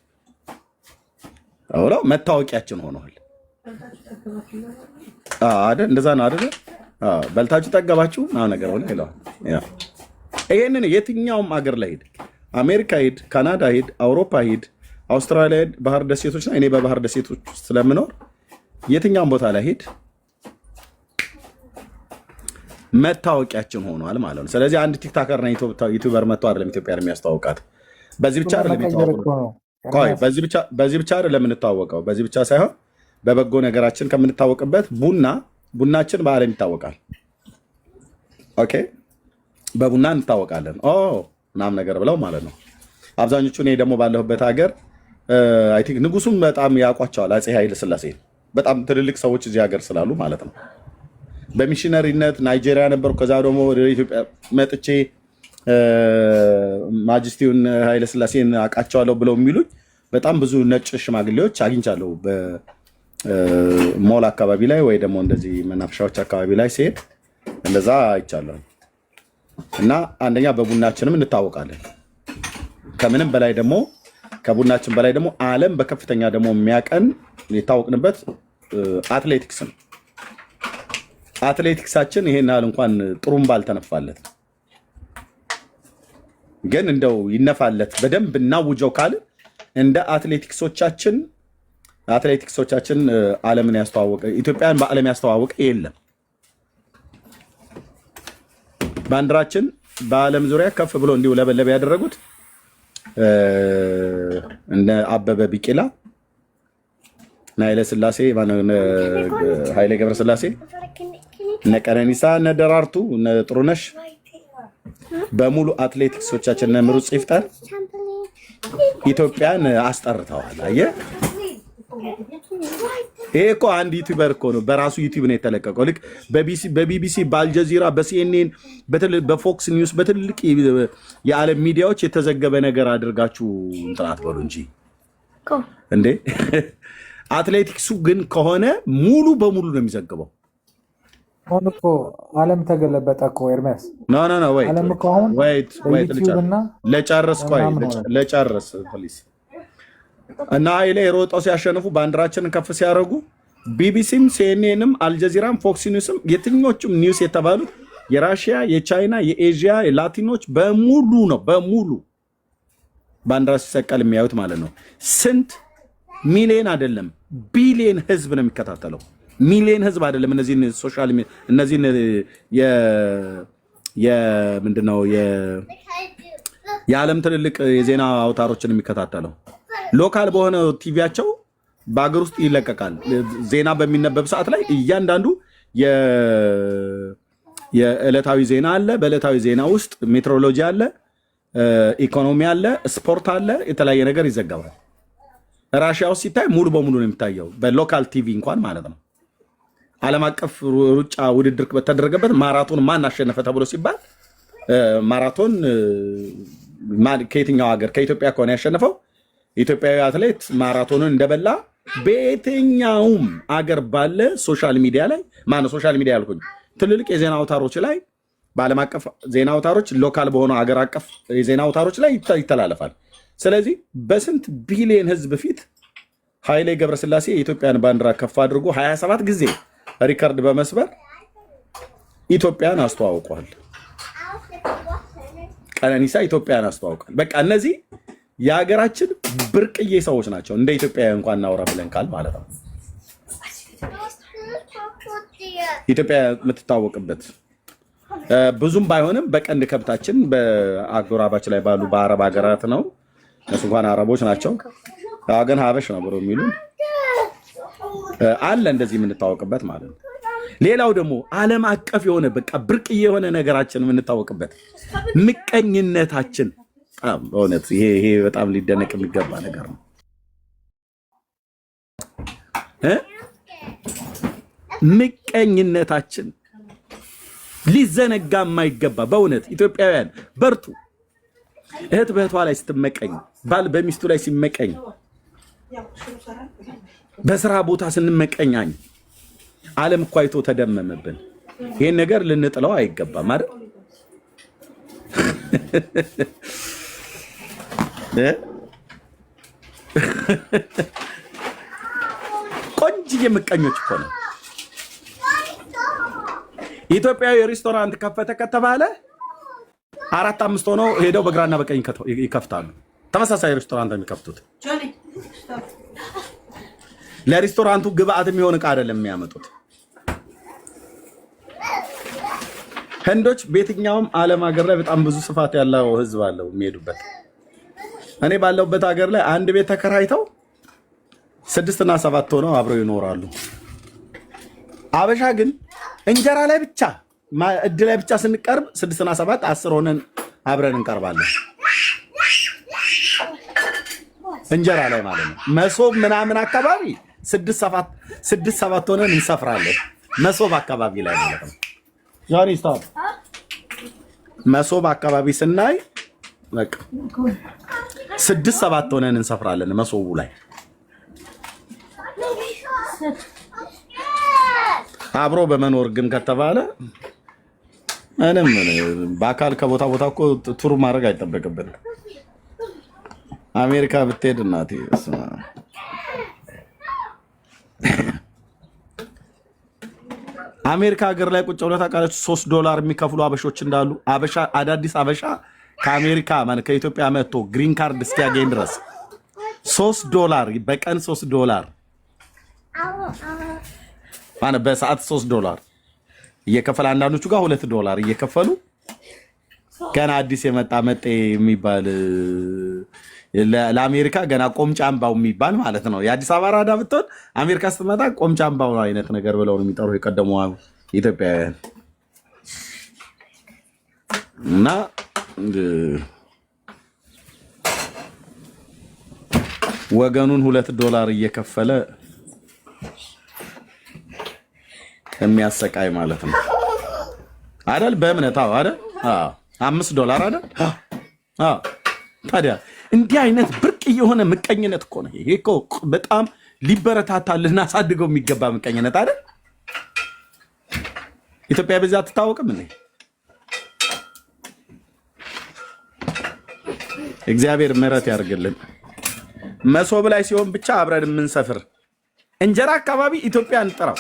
መታወቂያችን ሆኗል አይደል? እንደዛ ነው አይደል? በልታችሁ ጠገባችሁ ምናምን ነገር ሆነ ይለዋል። ይሄንን የትኛውም አገር ላይ ሄድ፣ አሜሪካ ሄድ፣ ካናዳ ሄድ፣ አውሮፓ ሄድ፣ አውስትራሊያ ሄድ፣ ባህር ደሴቶች ላይ እኔ በባህር ደሴቶች ስለምኖር የትኛውም ቦታ ላይ ሄድ መታወቂያችን ሆኗል ማለት ነው። ስለዚህ አንድ ቲክቶከር እና ዩቲዩበር መጥቶ አይደለም ኢትዮጵያን የሚያስተዋውቃት። በዚህ ብቻ አይደለም የሚታወቀው። ቆይ በዚህ ብቻ አይደለም የምንታወቀው። በዚህ ብቻ ሳይሆን በበጎ ነገራችን ከምንታወቅበት ቡናችን በዓለም ይታወቃል። ኦኬ በቡና እንታወቃለን ምናምን ነገር ብለው ማለት ነው። አብዛኞቹ እኔ ደግሞ ባለሁበት ሀገር አይ ቲንክ ንጉሱም በጣም ያውቋቸዋል። አፄ ኃይለ ሥላሴ በጣም ትልልቅ ሰዎች እዚህ ሀገር ስላሉ ማለት ነው። በሚሽነሪነት ናይጄሪያ ነበርኩ። ከዛ ደግሞ ወደ ኢትዮጵያ መጥቼ ማጅስቲውን ኃይለ ሥላሴን አውቃቸዋለሁ ብለው የሚሉኝ በጣም ብዙ ነጭ ሽማግሌዎች አግኝቻለሁ። በሞል አካባቢ ላይ ወይ ደግሞ እንደዚህ መናፈሻዎች አካባቢ ላይ ሲሄድ እንደዛ አይቻለሁ። እና አንደኛ በቡናችንም እንታወቃለን። ከምንም በላይ ደግሞ ከቡናችን በላይ ደግሞ ዓለም በከፍተኛ ደግሞ የሚያቀን የታወቅንበት አትሌቲክስ ነው። አትሌቲክሳችን ይሄን ያህል እንኳን ጥሩምባ አልተነፋለት፣ ግን እንደው ይነፋለት በደንብ እናውጀው ካለ እንደ አትሌቲክሶቻችን ዓለምን ያስተዋወቀ ኢትዮጵያን በዓለም ያስተዋወቀ የለም። ባንዲራችን በዓለም ዙሪያ ከፍ ብሎ እንዲሁ ለበለበ ያደረጉት እነ አበበ ቢቂላ፣ ኃይሌ ገብረስላሴ፣ እነ ቀነኒሳ፣ እነ ደራርቱ፣ እነ ጥሩነሽ በሙሉ አትሌቲክሶቻችን እነ ምሩጽ ይፍጠር ኢትዮጵያን አስጠርተዋል። አየህ፣ ይሄ እኮ አንድ ዩቲዩበር እኮ ነው፣ በራሱ ዩቲዩብ ነው የተለቀቀው። ልክ በቢቢሲ፣ በአልጀዚራ፣ በሲኤንኤን፣ በፎክስ ኒውስ፣ በትልቅ የዓለም ሚዲያዎች የተዘገበ ነገር አድርጋችሁ እንትን አትበሉ እንጂ እንዴ። አትሌቲክሱ ግን ከሆነ ሙሉ በሙሉ ነው የሚዘግበው። አሁን እኮ ዓለም ተገለበጠ እኮ ኤርሚያስ። ኖ ለጨርስ ፕሊዝ። እና ኃይሌ ሮጠው ሲያሸንፉ ባንዲራችንን ከፍ ሲያደርጉ ቢቢሲም፣ ሲኤንኤንም፣ አልጀዚራም፣ ፎክስ ኒውስም የትኞቹም ኒውስ የተባሉት የራሽያ፣ የቻይና፣ የኤዥያ፣ የላቲኖች በሙሉ ነው ባንዲራ ሲሰቀል የሚያዩት ማለት ነው። ስንት ሚሊዮን አይደለም ቢሊዮን ህዝብ ነው የሚከታተለው። ሚሊዮን ህዝብ አይደለም እነዚህን ሶሻል እነዚህን ምንድነው የዓለም ትልልቅ የዜና አውታሮችን የሚከታተለው። ሎካል በሆነ ቲቪያቸው በአገር ውስጥ ይለቀቃል። ዜና በሚነበብ ሰዓት ላይ እያንዳንዱ የዕለታዊ ዜና አለ። በዕለታዊ ዜና ውስጥ ሜትሮሎጂ አለ፣ ኢኮኖሚ አለ፣ ስፖርት አለ፣ የተለያየ ነገር ይዘገባል። ራሽያ ውስጥ ሲታይ ሙሉ በሙሉ ነው የሚታየው በሎካል ቲቪ እንኳን ማለት ነው። ዓለም አቀፍ ሩጫ ውድድር በተደረገበት ማራቶን ማን አሸነፈ ተብሎ ሲባል ማራቶን ከየትኛው ሀገር ከኢትዮጵያ ከሆነ ያሸነፈው ኢትዮጵያዊ አትሌት ማራቶንን እንደበላ በየትኛውም አገር ባለ ሶሻል ሚዲያ ላይ ማነው ሶሻል ሚዲያ ያልኩኝ ትልልቅ የዜና አውታሮች ላይ በዓለም አቀፍ ዜና አውታሮች ሎካል በሆኑ አገር አቀፍ የዜና አውታሮች ላይ ይተላለፋል። ስለዚህ በስንት ቢሊዮን ህዝብ ፊት ኃይሌ ገብረስላሴ የኢትዮጵያን ባንዲራ ከፍ አድርጎ 27 ጊዜ ሪከርድ በመስበር ኢትዮጵያን አስተዋውቋል። ቀነኒሳ ኢትዮጵያን አስተዋውቋል። በቃ እነዚህ የሀገራችን ብርቅዬ ሰዎች ናቸው። እንደ ኢትዮጵያ እንኳን እናውራ ብለን ካል ማለት ነው። ኢትዮጵያ የምትታወቅበት ብዙም ባይሆንም በቀንድ ከብታችን በአጎራባች ላይ ባሉ በአረብ ሀገራት ነው። እነሱ እንኳን አረቦች ናቸው፣ ግን ሀበሽ ነበሩ የሚሉ አለ እንደዚህ የምንታወቅበት ማለት ነው። ሌላው ደግሞ ዓለም አቀፍ የሆነ በቃ ብርቅዬ የሆነ ነገራችን የምንታወቅበት ምቀኝነታችን በእውነት ይሄ በጣም ሊደነቅ የሚገባ ነገር ነው። ምቀኝነታችን ሊዘነጋ የማይገባ በእውነት ኢትዮጵያውያን በርቱ። እህት በእህቷ ላይ ስትመቀኝ፣ ባል በሚስቱ ላይ ሲመቀኝ፣ በስራ ቦታ ስንመቀኛኝ ዓለም እኮ አይቶ ተደመመብን። ይሄን ነገር ልንጥለው አይገባም አይደል? ቆንጅዬ ምቀኞች እኮ ነው። ኢትዮጵያዊ ሬስቶራንት ከፈተ ከተባለ 4-5 ሆነው ሄደው በግራና በቀኝ ይከፍታሉ። ተመሳሳይ ሬስቶራንት የሚከፍቱት ለሬስቶራንቱ ግብአት የሚሆን ዕቃ አይደለም የሚያመጡት። ህንዶች በየትኛውም ዓለም ሀገር ላይ በጣም ብዙ ስፋት ያለው ህዝብ አለው የሚሄዱበት። እኔ ባለሁበት ሀገር ላይ አንድ ቤት ተከራይተው 6 እና 7 ሆነው አብረው ይኖራሉ። አበሻ ግን እንጀራ ላይ ብቻ እድ ላይ ብቻ ስንቀርብ 6 እና 7 10 ሆነን አብረን እንቀርባለን። እንጀራ ላይ ማለት ነው። መሶብ ምናምን አካባቢ 6-7 ሆነን እንሰፍራለን። መሶብ አካባቢ ላይ ማለት ነው። ጃኒ ስታፕ መሶብ አካባቢ ስናይ በቃ 6-7 ሆነን እንሰፍራለን መሶቡ ላይ። አብሮ በመኖር ግን ከተባለ ምንም በአካል ከቦታ ቦታ እኮ ቱር ማድረግ አይጠበቅብን። አሜሪካ ብትሄድ እናቴ አሜሪካ ሀገር ላይ ቁጭ ብለህ ታውቃለች። $3 የሚከፍሉ አበሾች እንዳሉ አዳዲስ አበሻ ከአሜሪካ ማለት ከኢትዮጵያ መጥቶ ግሪን ካርድ እስኪያገኝ ድረስ $3 በቀን $3 ማለት በሰዓት $3 እየከፈለ አንዳንዶቹ ጋር $2 እየከፈሉ ገና አዲስ የመጣ መጤ የሚባል ለአሜሪካ ገና ቆምጫምባው የሚባል ማለት ነው። የአዲስ አበባ ራዳ ብትሆን አሜሪካ ስትመጣ ቆምጫምባው አይነት ነገር ብለው ነው የሚጠሩ የቀደሙ ኢትዮጵያውያን እና ወገኑን $2 እየከፈለ የሚያሰቃይ ማለት ነው አይደል? በእምነት አይደል? $5 አይደል? ታዲያ እንዲህ አይነት ብርቅ የሆነ ምቀኝነት እኮ ነው። ይሄ እኮ በጣም ሊበረታታ ልናሳድገው የሚገባ ምቀኝነት አይደል? ኢትዮጵያ በዚህ አትታወቅም እንዴ? እግዚአብሔር ምሕረት ያርግልን። መሶብ ላይ ሲሆን ብቻ አብረን የምንሰፍር እንጀራ አካባቢ ኢትዮጵያ እንጥራው።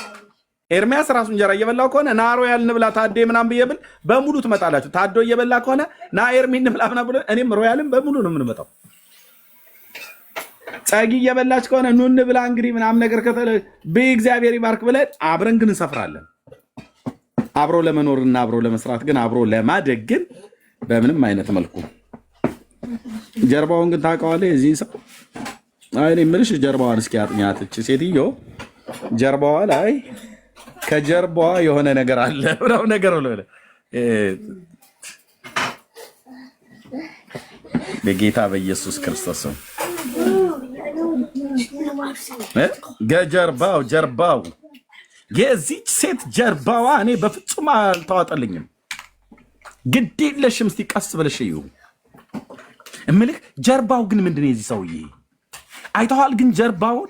ኤርሚያስ ራሱ እንጀራ እየበላው ከሆነ ና ሮያል እንብላ ታዴ ምናምን ብዬ ብል በሙሉ ትመጣላችሁ። ታዶ እየበላ ከሆነ ና ኤርሚ እንብላ ምናምን ብሎ እኔም ሮያልን በሙሉ ነው የምንመጣው። ጸጊ እየበላች ከሆነ ኑን ብላ እንግዲህ ምናምን ነገር ከተለ በእግዚአብሔር ይባርክ ብለን አብረን ግን እንሰፍራለን። አብሮ ለመኖርና አብሮ ለመስራት ግን አብሮ ለማደግ ግን በምንም አይነት መልኩ ጀርባውን ግን ታውቀዋለህ። እዚህ ሰው እኔ የምልሽ ጀርባዋን እስኪ አጥኛት። እቺ ሴትዮ ጀርባዋ ላይ ከጀርባዋ የሆነ ነገር አለ ብለው ነገር ብለ በጌታ በኢየሱስ ክርስቶስ ጀርባው የዚች ሴት ጀርባዋ እኔ በፍጹም አልተዋጠልኝም። ግድ የለሽም እስቲ ቀስ ብለሽ እዩ እምልህ። ጀርባው ግን ምንድነው? የዚህ ሰውዬ አይተዋል? ግን ጀርባውን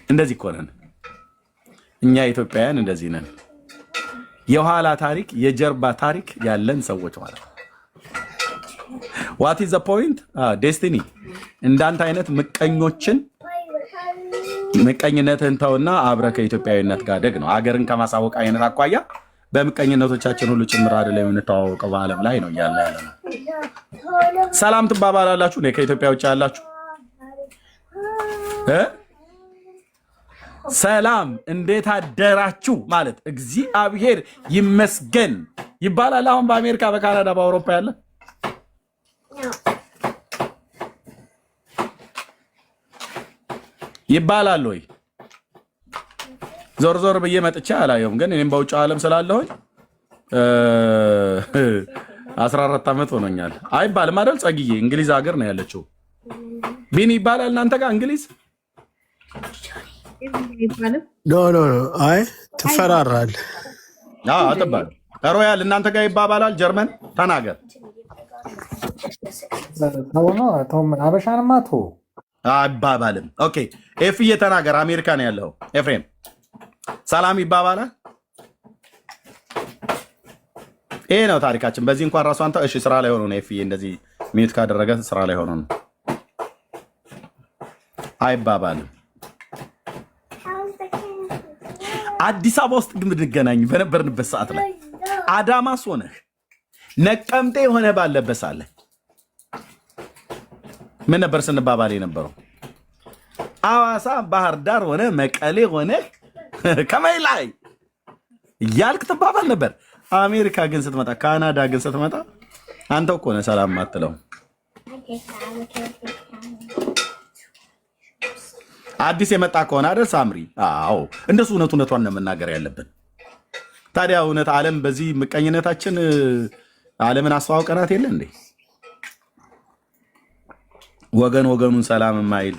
እንደዚህ እኮ ነን እኛ ኢትዮጵያውያን፣ እንደዚህ ነን። የኋላ ታሪክ የጀርባ ታሪክ ያለን ሰዎች ማለት ነው። ዋት ኢዝ ዘ ፖይንት? ዴስቲኒ እንዳንተ አይነት ምቀኞችን ምቀኝነትን ተውና አብረ ከኢትዮጵያዊነት ጋር ደግ ነው። አገርን ከማሳወቅ አይነት አኳያ በምቀኝነቶቻችን ሁሉ ጭምር አይደለም የምንተዋወቀው በዓለም ላይ ነው እያለ ያለ ነው። ሰላም ትባባላላችሁ ነው ከኢትዮጵያ ውጭ ያላችሁ ሰላም እንዴት አደራችሁ ማለት እግዚአብሔር ይመስገን ይባላል። አሁን በአሜሪካ፣ በካናዳ፣ በአውሮፓ ያለ ይባላል ወይ? ዞር ዞር ብዬ መጥቼ አላየሁም። ግን እኔም በውጭ ዓለም ስላለሁኝ 14 ዓመት ሆኖኛል። አይባልም አይደል? ጸግዬ እንግሊዝ ሀገር ነው ያለችው። ቢኒ ይባላል እናንተ ጋር እንግሊዝ? ኖ አይ ትፈራራል። አትባል ሮያል እናንተ ጋር ይባባላል። ጀርመን ተናገር። አበሻንማ ቶ አይባባልም። ኦኬ ኤፍዬ ተናገር። አሜሪካ ነው ያለው ኤፍሬም። ሰላም ይባባላል። ይሄ ነው ታሪካችን። በዚህ እንኳን ራሱ አንተ እሺ ስራ ላይ ሆኖ ነው ኤፍዬ እንደዚህ ሚዩት ካደረገ ስራ ላይ ሆኖ ነው። አይባባልም። አዲስ አበባ ውስጥ ግን ብንገናኝ በነበርንበት ሰዓት ላይ አዳማስ ሆነህ ነቀምጤ ሆነ ባለበት ሳለ ምን ነበር ስንባባል የነበረው? አዋሳ፣ ባህር ዳር ሆነ መቀሌ ሆነ ከመይ ላይ እያልክ ትባባል ነበር። አሜሪካ ግን ስትመጣ፣ ካናዳ ግን ስትመጣ አንተ እኮ ነህ ሰላም ማትለው። አዲስ የመጣ ከሆነ አይደል ሳምሪ? አዎ እንደሱ እውነቱን ነው መናገር ያለብን። ታዲያ እውነት ዓለም በዚህ ምቀኝነታችን ዓለምን አስተዋውቀናት የለ እንዴ? ወገን ወገኑን ሰላም ማይል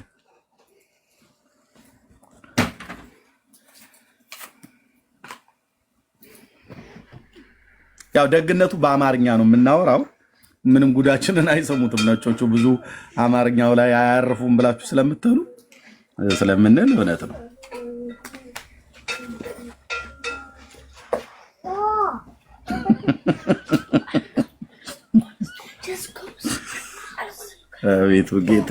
ያው ደግነቱ በአማርኛ ነው የምናወራው። ምንም ጉዳችንን አይሰሙትም ነጮቹ። ብዙ አማርኛው ላይ አያርፉም ብላችሁ ስለምትሉ ስለምንል እውነት ነው። አቤቱ ጌታ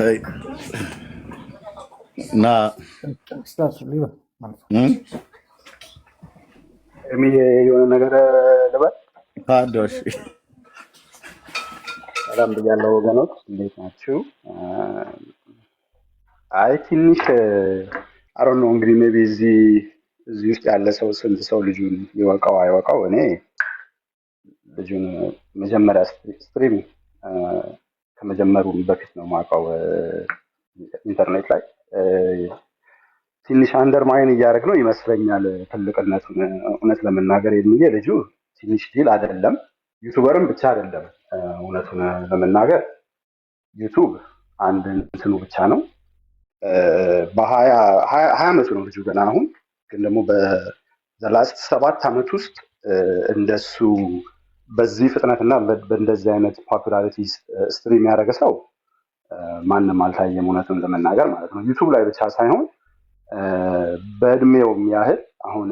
እና የሆነ ነገር ልበል። ታዶሽ ሰላም ብያለሁ ወገኖች፣ እንዴት ናችሁ? አይ ትንሽ አሮን ነው እንግዲህ ሜቢ እዚህ ውስጥ ያለ ሰው ስንት ሰው ልጁን ይወቀው አይወቀው። እኔ ልጁን መጀመሪያ ስትሪም ከመጀመሩ በፊት ነው ማውቀው ኢንተርኔት ላይ ትንሽ አንደርማይን እያደረግ ነው ይመስለኛል ትልቅነቱን። እውነት ለመናገር የሚዬ ልጁ ትንሽ ዲል አይደለም፣ ዩቱበርም ብቻ አይደለም። እውነቱን ለመናገር ዩቱብ አንድ እንትኑ ብቻ ነው። በ20 ዓመቱ ነው ልጁ ገና አሁን። ግን ደግሞ በላስት 7 ዓመት ውስጥ እንደሱ በዚህ ፍጥነትና በእንደዚህ አይነት ፖፑላሪቲ ስትሪም ያደረገ ሰው ማንም አልታየም፣ እውነቱን ለመናገር ማለት ነው። ዩቱብ ላይ ብቻ ሳይሆን በእድሜውም ያህል አሁን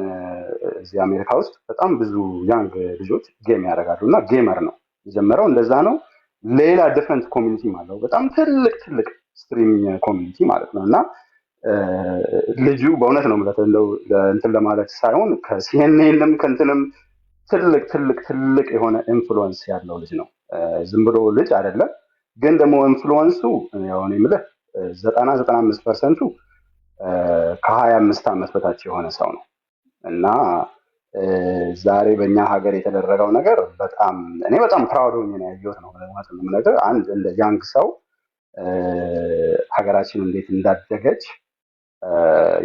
እዚህ አሜሪካ ውስጥ በጣም ብዙ ያንግ ልጆች ጌም ያደርጋሉ እና ጌመር ነው የጀመረው። እንደዛ ነው። ሌላ ዲፍረንት ኮሚኒቲም አለው፣ በጣም ትልቅ ስትሪሚንግ ኮሚኒቲ ማለት ነው። እና ልጁ በእውነት ነው ማለት እንደው እንትን ለማለት ሳይሆን ከሲኤንኤንም ከእንትንም ትልቅ የሆነ ኢንፍሉዌንስ ያለው ልጅ ነው። ዝም ብሎ ልጅ አይደለም። ግን ደግሞ ኢንፍሉወንሱ ያው እኔ የምልህ 95% ከ25 ዓመት በታች የሆነ ሰው ነው እና ዛሬ በእኛ ሀገር የተደረገው ነገር በጣም እኔ በጣም ፕራውድ ሆኜ ነው ያየሁት ነው ነገር አንድ እንደ ያንግ ሰው ሀገራችን እንዴት እንዳደገች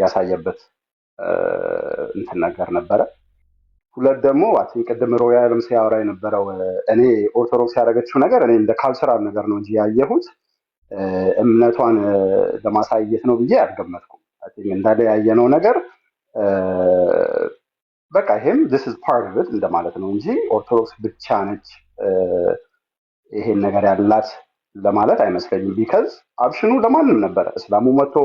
ያሳየበት እንትን ነገር ነበረ። ሁለት ደግሞ አትን ቅድም ሮያልም ሲያወራ የነበረው እኔ ኦርቶዶክስ ያደረገችው ነገር እኔ እንደ ካልቸራል ነገር ነው እንጂ ያየሁት እምነቷን ለማሳየት ነው ብዬ አልገመትኩም። እንዳለ ያየነው ነገር በቃ ይሄም this is part of it እንደማለት ነው እንጂ ኦርቶዶክስ ብቻ ነች ይሄን ነገር ያላት ለማለት አይመስለኝም። ቢካዝ ኦፕሽኑ ለማንም ነበረ። እስላሙ መጥቶ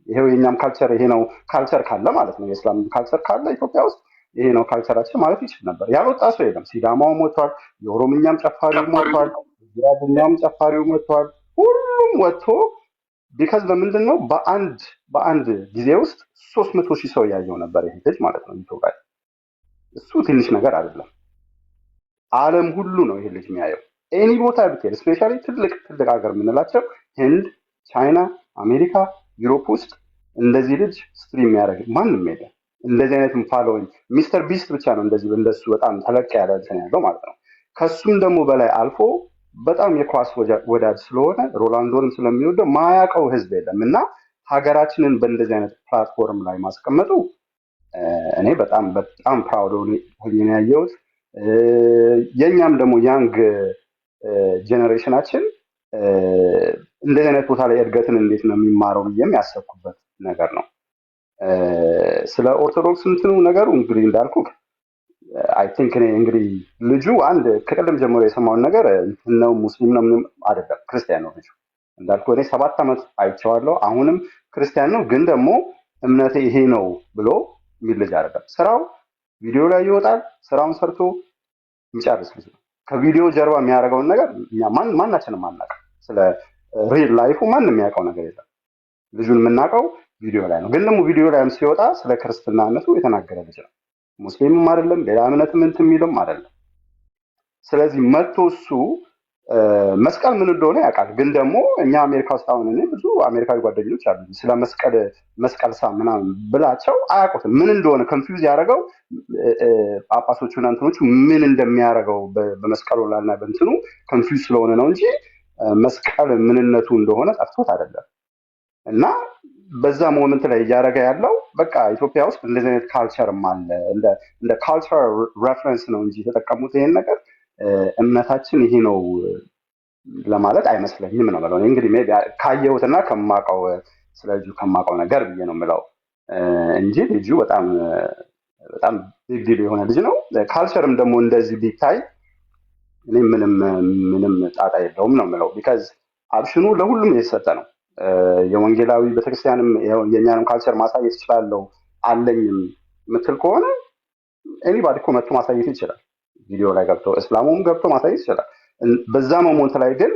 ይሄው የኛም ካልቸር ይሄ ነው ካልቸር ካለ ማለት ነው የእስላም ካልቸር ካለ ኢትዮጵያ ውስጥ ይሄ ነው ካልቸራችን ማለት ይችል ነበር። ያልወጣ ሰው የለም። ሲዳማውም ወጥቷል፣ የኦሮምኛም ጨፋሪው ወጥቷል፣ የጉራጌኛም ጨፋሪው ወጥቷል። ሁሉም ወጥቶ ቢካዝ ለምንድን ነው በአንድ ጊዜ ውስጥ 300,000 ሰው ያየው ነበር ይሄ ልጅ ማለት ነው ኢትዮጵያ። እሱ ትንሽ ነገር አይደለም። ዓለም ሁሉ ነው ይሄ ልጅ የሚያየው። ኤኒ ቦታ ብትሄድ ስፔሻሊ ትልቅ ሀገር የምንላቸው ህንድ፣ ቻይና፣ አሜሪካ፣ ዩሮፕ ውስጥ እንደዚህ ልጅ ስትሪም የሚያደርግ ማንም የለም። እንደዚህ አይነት ፋሎዊንግ ሚስተር ቢስት ብቻ ነው እንደዚህ እንደሱ በጣም ተለቅ ያለ እንትን ያለው ማለት ነው። ከሱም ደግሞ በላይ አልፎ በጣም የኳስ ወዳጅ ስለሆነ ሮናልዶንም ስለሚወደው ማያውቀው ህዝብ የለም እና ሀገራችንን በእንደዚህ አይነት ፕላትፎርም ላይ ማስቀመጡ እኔ በጣም ፕራውድ ሆኜ ነው ያየሁት። የኛም ደግሞ ያንግ ጄኔሬሽናችን እንደዚህ አይነት ቦታ ላይ እድገትን እንዴት ነው የሚማረው ብዬም ያሰብኩበት ነገር ነው። ስለ ኦርቶዶክስ እንትኑ ነገሩ እንግዲህ እንዳልኩ አይ ቲንክ እኔ እንግዲህ ልጁ አንድ ከቀደም ጀምሮ የሰማውን ነገር ነው ሙስሊም ነው ምንም አይደለም ክርስቲያን ነው ልጁ። እንዳልኩ እኔ 7 ዓመት አይቼዋለሁ። አሁንም ክርስቲያን ነው፣ ግን ደግሞ እምነቴ ይሄ ነው ብሎ የሚል ልጅ አይደለም። ስራው ቪዲዮ ላይ ይወጣል። ስራውን ሰርቶ የሚጨርስ ልጅ ነው። ከቪዲዮ ጀርባ የሚያደርገውን ነገር እኛ ማናችንም አናውቅም። ስለ ሪል ላይፉ ማንም የሚያውቀው ነገር የለም። ልጁን የምናውቀው ቪዲዮ ላይ ነው። ግን ደግሞ ቪዲዮ ላይም ሲወጣ ስለ ክርስትናነቱ የተናገረ ልጅ ነው። ሙስሊምም አይደለም፣ ሌላ እምነትም እንትን የሚልም አይደለም። ስለዚህ መጥቶ እሱ መስቀል ምን እንደሆነ ያውቃል። ግን ደግሞ እኛ አሜሪካ ውስጥ አሁን እኔ ብዙ አሜሪካዊ ጓደኞች አሉ ስለ መስቀል ሳ ምናምን ብላቸው አያውቁትም። ምን እንደሆነ ኮንፊውዝ ያደረገው ጳጳሶቹና እንትኖቹ ምን እንደሚያደርገው በመስቀሉ ላይና በእንትኑ ኮንፊውዝ ስለሆነ ነው እንጂ መስቀል ምንነቱ እንደሆነ ጠፍቶት አይደለም። እና በዛ ሞመንት ላይ እያደረገ ያለው በቃ ኢትዮጵያ ውስጥ እንደዚህ አይነት ካልቸርም አለ እንደ ካልቸር ሬፈረንስ ነው እንጂ የተጠቀሙት ይሄን ነገር እምነታችን ይሄ ነው ለማለት አይመስለኝም ነው የምለው። እንግዲህ ሜይ ቢ ካየሁትና ስለዚህ ከማውቀው ነገር ብዬ ነው የምለው እንጂ ልጁ በጣም ቢግ ዲል የሆነ ልጅ ነው። ካልቸርም ደግሞ እንደዚህ ቢታይ እኔ ምንም ጣጣ የለውም ነው የምለው። ቢካዝ አፕሽኑ ለሁሉም የተሰጠ ነው። የወንጌላዊ ቤተክርስቲያንም የእኛንም ካልቸር ማሳየት ይችላለሁ አለኝም ምትል ከሆነ ኤኒባዲ እኮ መጥቶ ማሳየት ይችላል። ቪዲዮ ላይ ገብቶ እስላሙም ገብቶ ማሳየት ይችላል። በዛ ሞመንት ላይ ግን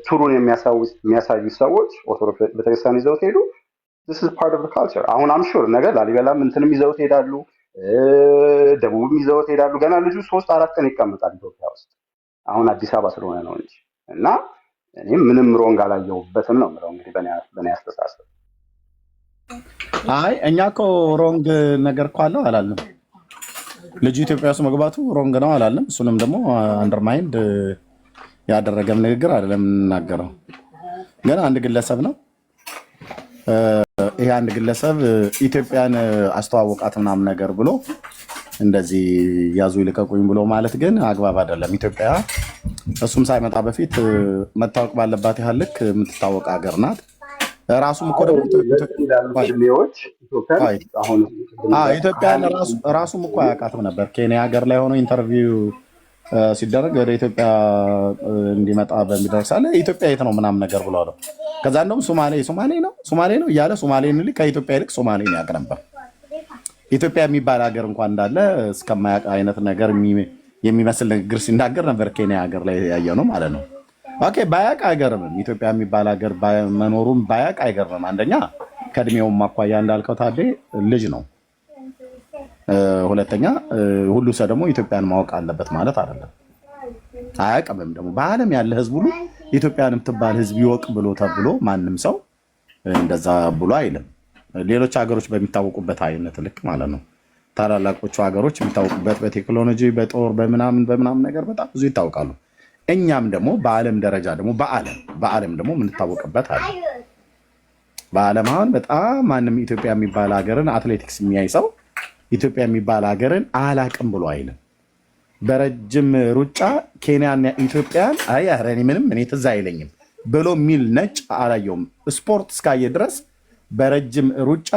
ቱሩን የሚያሳዩ ሰዎች ኦርቶዶክስ ቤተክርስቲያን ይዘውት ሄዱ። this is part of the culture። አሁን አምሹር ነገር ላሊበላም እንትንም ይዘውት ሄዳሉ፣ ደቡብም ይዘውት ሄዳሉ። ገና ልጁ 3-4 ቀን ይቀመጣል ኢትዮጵያ ውስጥ። አሁን አዲስ አበባ ስለሆነ ነው እንጂ እና እኔም ምንም ሮንግ አላየሁበትም ነው የምለው እንግዲህ በእኔ አስተሳሰብ። አይ እኛ እኮ ሮንግ ነገር እኮ አለው አላለም። ልጁ ኢትዮጵያ ውስጥ መግባቱ ሮንግ ነው አላለም። እሱንም ደግሞ አንደርማይንድ ያደረገም ንግግር አይደለም የምንናገረው። ግን አንድ ግለሰብ ነው ይሄ አንድ ግለሰብ ኢትዮጵያን አስተዋወቃት ምናምን ነገር ብሎ እንደዚህ ያዙ ይልቀቁኝ ብሎ ማለት ግን አግባብ አይደለም። ኢትዮጵያ እሱም ሳይመጣ በፊት መታወቅ ባለባት ያህል ልክ የምትታወቅ ሀገር ናት። ራሱም እኮ ደግሞ ኢትዮጵያን ራሱም እኮ አያውቃትም ነበር። ኬንያ ሀገር ላይ ሆኖ ኢንተርቪው ሲደረግ ወደ ኢትዮጵያ እንዲመጣ በሚደርሳለ ኢትዮጵያ የት ነው ምናምን ነገር ብሎ ነው። ከዛ እንደውም ሶማሌ ነው እያለ ሶማሌን ከኢትዮጵያ ይልቅ ሶማሌን ያውቅ ነበር። ኢትዮጵያ የሚባል ሀገር እንኳን እንዳለ እስከማያውቅ አይነት ነገር የሚመስል ንግግር ሲናገር ነበር። ኬንያ ሀገር ላይ ያየው ነው ማለት ነው። ኦኬ ባያውቅ አይገርምም። ኢትዮጵያ የሚባል ሀገር መኖሩን ባያውቅ አይገርምም። አንደኛ ከእድሜውም አኳያ እንዳልከው ታዴ ልጅ ነው። ሁለተኛ ሁሉ ሰው ደግሞ ኢትዮጵያን ማወቅ አለበት ማለት አይደለም። አያውቅምም ደግሞ በዓለም ያለ ህዝብ ሁሉ ኢትዮጵያን የምትባል ህዝብ ይወቅ ብሎ ተብሎ ማንም ሰው እንደዛ ብሎ አይልም። ሌሎች ሀገሮች በሚታወቁበት አይነት ልክ ማለት ነው። ታላላቆቹ ሀገሮች የሚታወቁበት በቴክኖሎጂ በጦር በምናምን ነገር በጣም ብዙ ይታወቃሉ። እኛም ደግሞ በዓለም ደረጃ ደግሞ በዓለም ደግሞ የምንታወቅበት አለ። በዓለም አሁን በጣም ማንም ኢትዮጵያ የሚባል ሀገርን አትሌቲክስ የሚያይ ሰው ኢትዮጵያ የሚባል ሀገርን አላቅም ብሎ አይልም። በረጅም ሩጫ ኬንያና ኢትዮጵያን ምንም እኔ ትዝ አይለኝም ብሎ የሚል ነጭ አላየውም። ስፖርት እስካየ ድረስ በረጅም ሩጫ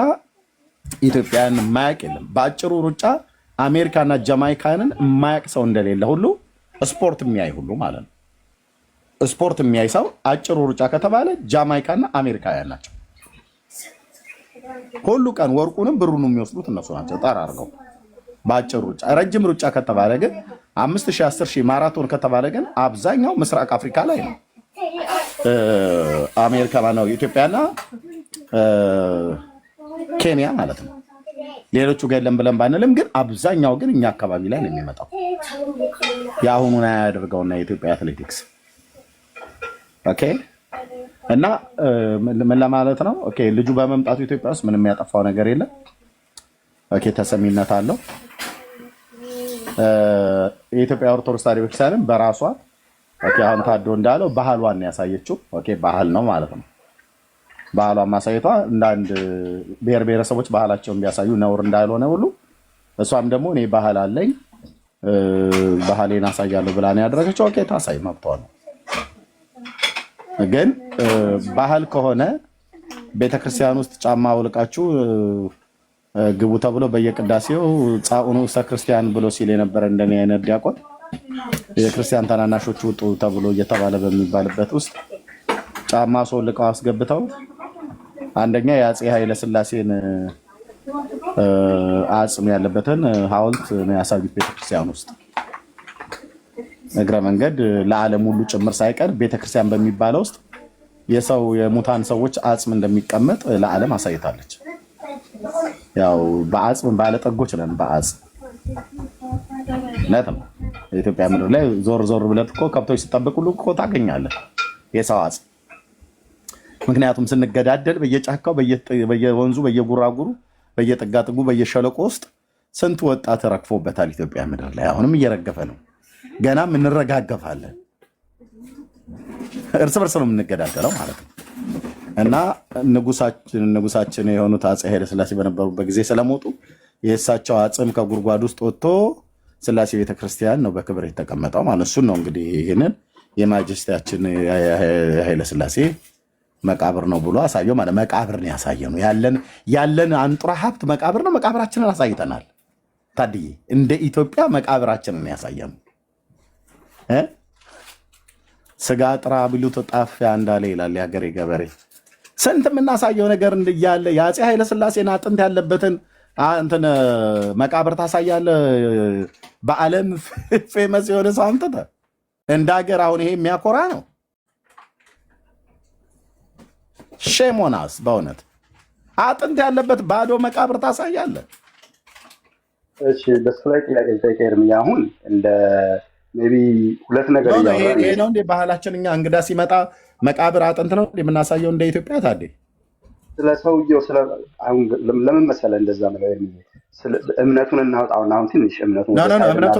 ኢትዮጵያን የማያውቅ የለም። በአጭሩ ሩጫ አሜሪካና ጃማይካንን የማያውቅ ሰው እንደሌለ ሁሉ ስፖርት የሚያይ ሁሉ ማለት ነው። ስፖርት የሚያይ ሰው አጭሩ ሩጫ ከተባለ ጃማይካና አሜሪካውያን ናቸው። ሁሉ ቀን ወርቁንም ብሩንም የሚወስዱት እነሱ ናቸው ጠራርገው። በአጭር ሩጫ ረጅም ሩጫ ከተባለ ግን 5000፣ 10000 ማራቶን ከተባለ ግን አብዛኛው ምስራቅ አፍሪካ ላይ ነው። አሜሪካ ነው ኢትዮጵያና ኬንያ ማለት ነው። ሌሎቹ ጋር የለም ብለን ባንልም ግን አብዛኛው ግን እኛ አካባቢ ላይ ነው የሚመጣው። የአሁኑን ያደርገውና የኢትዮጵያ አትሌቲክስ ኦኬ። እና ምን ለማለት ነው? ኦኬ ልጁ በመምጣቱ ኢትዮጵያ ውስጥ ምንም ያጠፋው ነገር የለም። ኦኬ ተሰሚነት አለው። የኢትዮጵያ ኦርቶዶክስ ተዋሕዶ ቤተክርስቲያንም በራሷ ኦኬ አሁን ታዶ እንዳለው ባህሏን ያሳየችው ኦኬ ባህል ነው ማለት ነው። ባህሏን ማሳየቷ እንደ አንድ ብሔር ብሔረሰቦች ባህላቸውን ቢያሳዩ ነውር እንዳልሆነ ሁሉ እሷም ደግሞ እኔ ባህል አለኝ ባህሌን አሳያለሁ ብላ ነው ያደረገችው። ኦኬ ታሳይ መብቷ ነው። ግን ባህል ከሆነ ቤተክርስቲያን ውስጥ ጫማ አውልቃችሁ ግቡ ተብሎ በየቅዳሴው ጻኡኑ ክርስቲያን ብሎ ሲል የነበረ እንደኔ አይነት ዲያቆን የክርስቲያን ታናናሾች ውጡ ተብሎ እየተባለ በሚባልበት ውስጥ ጫማ አስወልቀው አስገብተው አንደኛ የአፄ ኃይለ ሥላሴን አጽም ያለበትን ሐውልት ነው ያሳዩት ቤተክርስቲያን ውስጥ። እግረ መንገድ ለዓለም ሁሉ ጭምር ሳይቀር ቤተክርስቲያን በሚባለው ውስጥ የሰው የሙታን ሰዎች አጽም እንደሚቀመጥ ለዓለም አሳይታለች። ያው በአጽም ባለጠጎች ነን። በአጽም ነው የኢትዮጵያ ምድር ላይ ዞር ዞር ብለህ እኮ ከብቶች ሲጠብቁሉ እኮ ታገኛለህ የሰው አጽም። ምክንያቱም ስንገዳደል በየጫካው በየወንዙ በየጉራጉሩ በየጥጋጥጉ በየሸለቆ ውስጥ ስንት ወጣት ረግፎበታል ኢትዮጵያ ምድር ላይ። አሁንም እየረገፈ ነው። ገናም እንረጋገፋለን። እርስ በርስ ነው የምንገዳደለው ማለት ነው። እና ንጉሳችን የሆኑት አፄ ኃይለ ሥላሴ በነበሩበት ጊዜ ስለሞቱ የእሳቸው አጽም ከጉድጓድ ውስጥ ወጥቶ ሥላሴ ቤተክርስቲያን ነው በክብር የተቀመጠው ማለት እሱን ነው እንግዲህ ይህንን የማጀስቲያችን ኃይለ ሥላሴ መቃብር ነው ብሎ አሳየው ማለት መቃብር ነው ያሳየ ነው። ያለን አንጡራ ሀብት መቃብር ነው። መቃብራችንን አሳይተናል። ታድዬ እንደ ኢትዮጵያ መቃብራችንን ያሳየን ስጋ ጥራ ቢሉት ጣፊያ እንዳለ ይላል የሀገሬ ገበሬ። ስንት የምናሳየው ነገር እያለ የአፄ ኃይለ ሥላሴን አጥንት ያለበትን እንትን መቃብር ታሳያለ። በዓለም ፌመስ የሆነ ሰው አምጥተህ እንደ ሀገር አሁን ይሄ የሚያኮራ ነው። ሼሞናስ በእውነት አጥንት ያለበት ባዶ መቃብር ታሳያለ። እሺ በሱ ላይ ጥያቄ ጠይቀርም አሁን እንደ ሜቢ ሁለት ነገር ይሄ ነው እንደ ባህላችን። እኛ እንግዳ ሲመጣ መቃብር አጥንት ነው የምናሳየው እንደ ኢትዮጵያ። ታዲያ ስለ ሰውየው አሁን ለምን መሰለህ እንደዛ ነገር እምነቱን እናውጣውና አሁን ትንሽ እምነቱን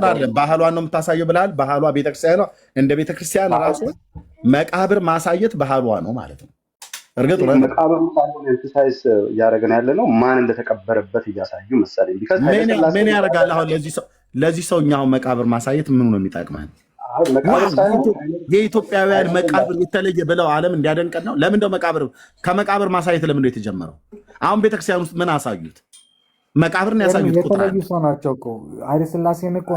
አይደለም ባህሏን ነው የምታሳየው ብለሃል። ባህሏ ቤተክርስቲያኗ እንደ ቤተክርስቲያን ራሱ መቃብር ማሳየት ባህሏ ነው ማለት ነው። እርግጥ ነው መቃብሩ ሳይሆን ኤምፋሳይዝ እያደረገን ያለ ነው ማን እንደተቀበረበት እያሳዩ መሰለኝ። ምን ያደርጋል አሁን ለዚህ ሰው እኛ አሁን መቃብር ማሳየት ምኑ ነው የሚጠቅመን? የኢትዮጵያውያን መቃብር የተለየ ብለው ዓለም እንዲያደንቀን ነው። ለምን እንደው ከመቃብር ማሳየት ለምን ነው የተጀመረው? አሁን ቤተክርስቲያን ውስጥ ምን አሳዩት? መቃብርን ያሳዩት የተለዩ ሰው ናቸው እኮ ኃይለ ሥላሴን እኮ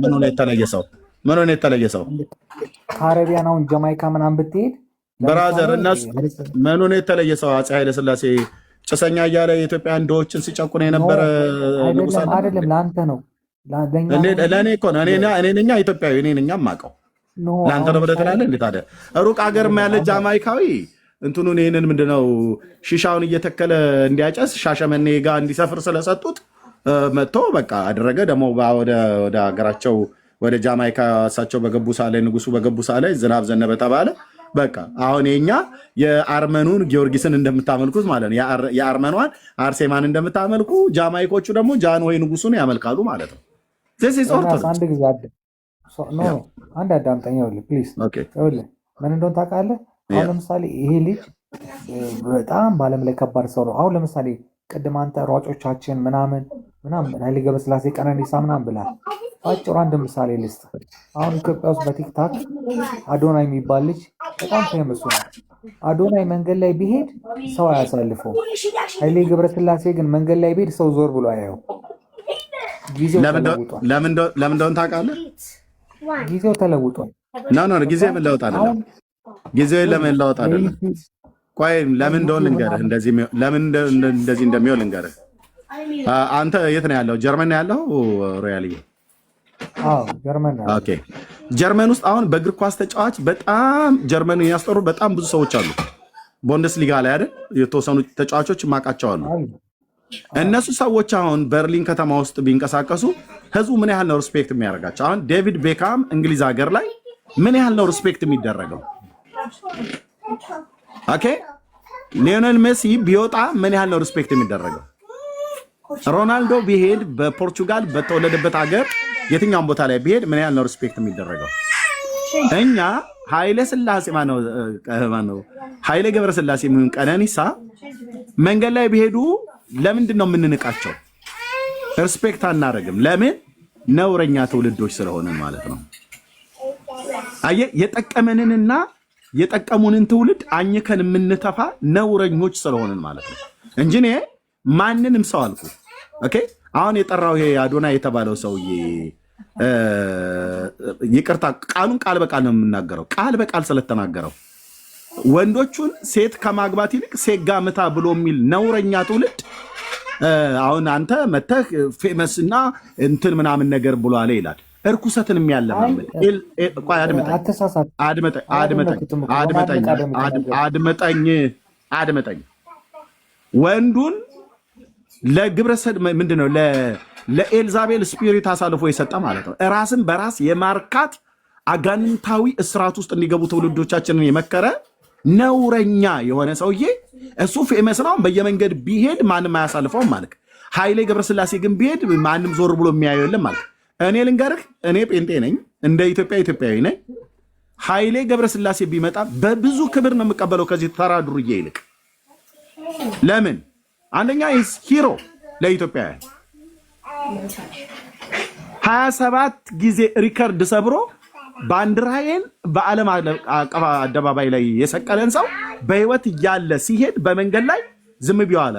ምን ሆነ የተለየ ሰው ምን ሆነ የተለየ ሰው? ከአረቢያን አሁን ጀማይካ ምናምን ብትሄድ ብራዘር እነሱ ምን ሆነ የተለየ ሰው? አፄ ኃይለ ሥላሴ ጭሰኛ እያለ የኢትዮጵያን ድሆችን ሲጨቁን የነበረ ንጉሥ አይደለም። ለአንተ ነው ለእኔ እኮ ነው። እኔ ነኛ ኢትዮጵያዊ እኔ ነኛ የማውቀው ለአንተ ነው ብለህ ትላለህ። እንዴት አለ ሩቅ ሀገርም ያለ ጃማይካዊ እንትኑን ይህንን ምንድነው ሺሻውን እየተከለ እንዲያጨስ ሻሸመኔ ጋር እንዲሰፍር ስለሰጡት መጥቶ በቃ አደረገ። ደግሞ ወደ ሀገራቸው ወደ ጃማይካ እሳቸው በገቡ ሰዓት ላይ ንጉሱ በገቡ ሰዓት ላይ ዝናብ ዘነበ ተባለ። በቃ አሁን የኛ የአርመኑን ጊዮርጊስን እንደምታመልኩት ማለት ነው። የአርመኗን አርሴማን እንደምታመልኩ ጃማይኮቹ ደግሞ ጃንሆይ ንጉሱን ያመልካሉ ማለት ነው። አንድ ጊዜ አንድ አዳምጠኝ ፕሊዝ። ምን እንደሆነ ታውቃለህ? አሁን ለምሳሌ ይሄ ልጅ በጣም በዓለም ላይ ከባድ ሰው ነው። አሁን ለምሳሌ ቅድም አንተ ሯጮቻችን ምናምን ኃይሌ ገብረስላሴ ቀነኒሳ ምናምን ብላል። ባጭሩ አንድ ምሳሌ ልስጥ። አሁን ኢትዮጵያ ውስጥ በቲክታክ አዶናይ የሚባል ልጅ በጣም ፌመስ ነው። አዶናይ መንገድ ላይ ቢሄድ ሰው አያሳልፈውም። ኃይሌ ገብረስላሴ ግን መንገድ ላይ ቢሄድ ሰው ዞር ብሎ አያየው። ጊዜው ተለውጧል። ለምን እንደሆነ ታውቃለህ? ጊዜው ተለውጧል። ጊዜ መለወጥ አይደለም። ጊዜው ለመለወጥ አይደለም። ቆይ ለምን እንደሆነ ልንገርህ። ለምን እንደዚህ እንደሚሆን ልንገርህ። አንተ የት ነው ያለው? ጀርመን ነው ያለው ሮያል? ጀርመን። ኦኬ። ጀርመን ውስጥ አሁን በእግር ኳስ ተጫዋች በጣም ጀርመን ያስጠሩ በጣም ብዙ ሰዎች አሉ። ቡንደስሊጋ ላይ አይደል የተወሰኑ ተጫዋቾች ማቃቸው አሉ። እነሱ ሰዎች አሁን በርሊን ከተማ ውስጥ ቢንቀሳቀሱ ህዝቡ ምን ያህል ነው ሪስፔክት የሚያደርጋቸው? አሁን ዴቪድ ቤካም እንግሊዝ ሀገር ላይ ምን ያህል ነው ሪስፔክት የሚደረገው? ኦኬ። ሊዮኔል ሜሲ ቢወጣ ምን ያህል ነው ሪስፔክት የሚደረገው? ሮናልዶ ቢሄድ በፖርቹጋል በተወለደበት ሀገር የትኛውን ቦታ ላይ ቢሄድ ምን ያህል ነው ሪስፔክት የሚደረገው? እኛ ኃይለ ስላሴ ማነው ኃይሌ ገብረስላሴ ምን ቀነኒሳ መንገድ ላይ ቢሄዱ ለምንድን ነው የምንንቃቸው? ሪስፔክት አናደርግም። ለምን? ነውረኛ ትውልዶች ስለሆንን ማለት ነው። አየህ፣ የጠቀመንንና የጠቀሙንን ትውልድ አኝከን የምንተፋ ነውረኞች ስለሆንን ማለት ነው እንጂ እኔ ማንንም ሰው አልኩ። ኦኬ። አሁን የጠራው ይሄ አዶናይ የተባለው ሰውዬ ይቅርታ፣ ቃሉን ቃል በቃል ነው የምናገረው። ቃል በቃል ስለተናገረው ወንዶቹን ሴት ከማግባት ይልቅ ሴት ጋር ምታ ብሎ የሚል ነውረኛ ትውልድ አሁን አንተ መተህ ፌመስና እንትን ምናምን ነገር ብሎ አለ ይላል። እርኩሰትን የሚያለማምድ አድመጠኝ ወንዱን ለግብረሰድ ምንድነው ለኤልዛቤል ስፒሪት አሳልፎ የሰጠ ማለት ነው። ራስን በራስ የማርካት አጋንንታዊ እስራት ውስጥ እንዲገቡ ትውልዶቻችንን የመከረ ነውረኛ የሆነ ሰውዬ እሱ ፌመስ ነው። በየመንገድ ቢሄድ ማንም አያሳልፈውም ማለት። ኃይሌ ገብረስላሴ ግን ቢሄድ ማንም ዞር ብሎ የሚያየው የለም ማለት። እኔ ልንገርህ፣ እኔ ጴንጤ ነኝ፣ እንደ ኢትዮጵያዊ ነኝ። ኃይሌ ገብረስላሴ ቢመጣ በብዙ ክብር ነው የምቀበለው ከዚህ ተራ ዱርዬ ይልቅ። ለምን? አንደኛ ሂሮ ለኢትዮጵያውያን 27 ጊዜ ሪከርድ ሰብሮ ባንዲራዬን በዓለም አቀፍ አደባባይ ላይ የሰቀለን ሰው በህይወት እያለ ሲሄድ በመንገድ ላይ ዝም ቢዋለ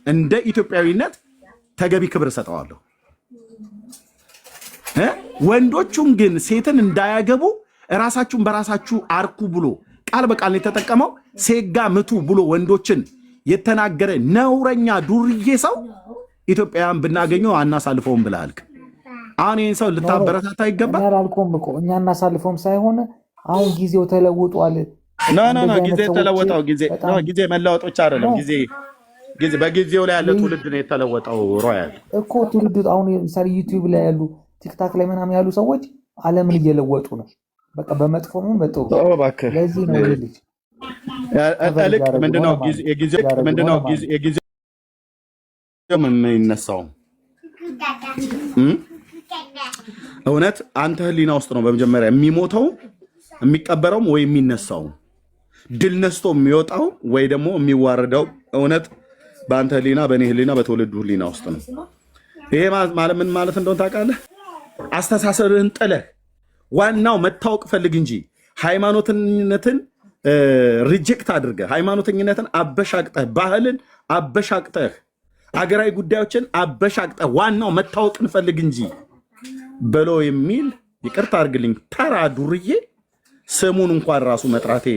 እንደ ኢትዮጵያዊነት ተገቢ ክብር ሰጠዋለሁ። ወንዶቹን ግን ሴትን እንዳያገቡ ራሳችሁን በራሳችሁ አርኩ ብሎ ቃል በቃል የተጠቀመው ሴጋ ምቱ ብሎ ወንዶችን የተናገረ ነውረኛ ዱርዬ ሰው ኢትዮጵያውያን ብናገኘው አናሳልፈውም ብለሃል። አሁን ይህን ሰው ልታበረታታ ይገባል። አላልኩም እኮ እኛ እናሳልፈውም ሳይሆን አሁን ጊዜው ተለውጧል። ጊዜ ተለወጠው ጊዜ መለወጥ ብቻ አይደለም። ጊዜ በጊዜው ላይ ያለ ትውልድ ነው የተለወጠው። ሮያል እኮ ትውልዱ አሁን ምሳሌ ዩቲዩብ ላይ ያሉ ቲክታክ ላይ ምናምን ያሉ ሰዎች ዓለምን እየለወጡ ነው። በቃ በመጥፎም በጥሩ። ለዚህ ነው ልጅ ምንድነው የጊዜው የሚነሳው? እውነት አንተ ህሊና ውስጥ ነው በመጀመሪያ የሚሞተው የሚቀበረውም ወይ የሚነሳው ድል ነስቶ የሚወጣው ወይ ደግሞ የሚዋረደው እውነት በአንተ ህሊና፣ በእኔ ህሊና፣ በትውልዱ ህሊና ውስጥ ነው። ይሄ ማለት ምን ማለት እንደሆነ ታውቃለህ? አስተሳሰብህን ጥለህ ዋናው መታወቅ ፈልግ እንጂ ሃይማኖተኝነትን ሪጀክት አድርገህ ሃይማኖተኝነትን አበሻቅጠህ ባህልን አበሻቅጠህ አገራዊ ጉዳዮችን አበሻቅጠህ ዋናው መታወቅን ፈልግ እንጂ ብሎ የሚል ይቅርታ አድርግልኝ ተራ ዱርዬ ስሙን እንኳን ራሱ መጥራቴ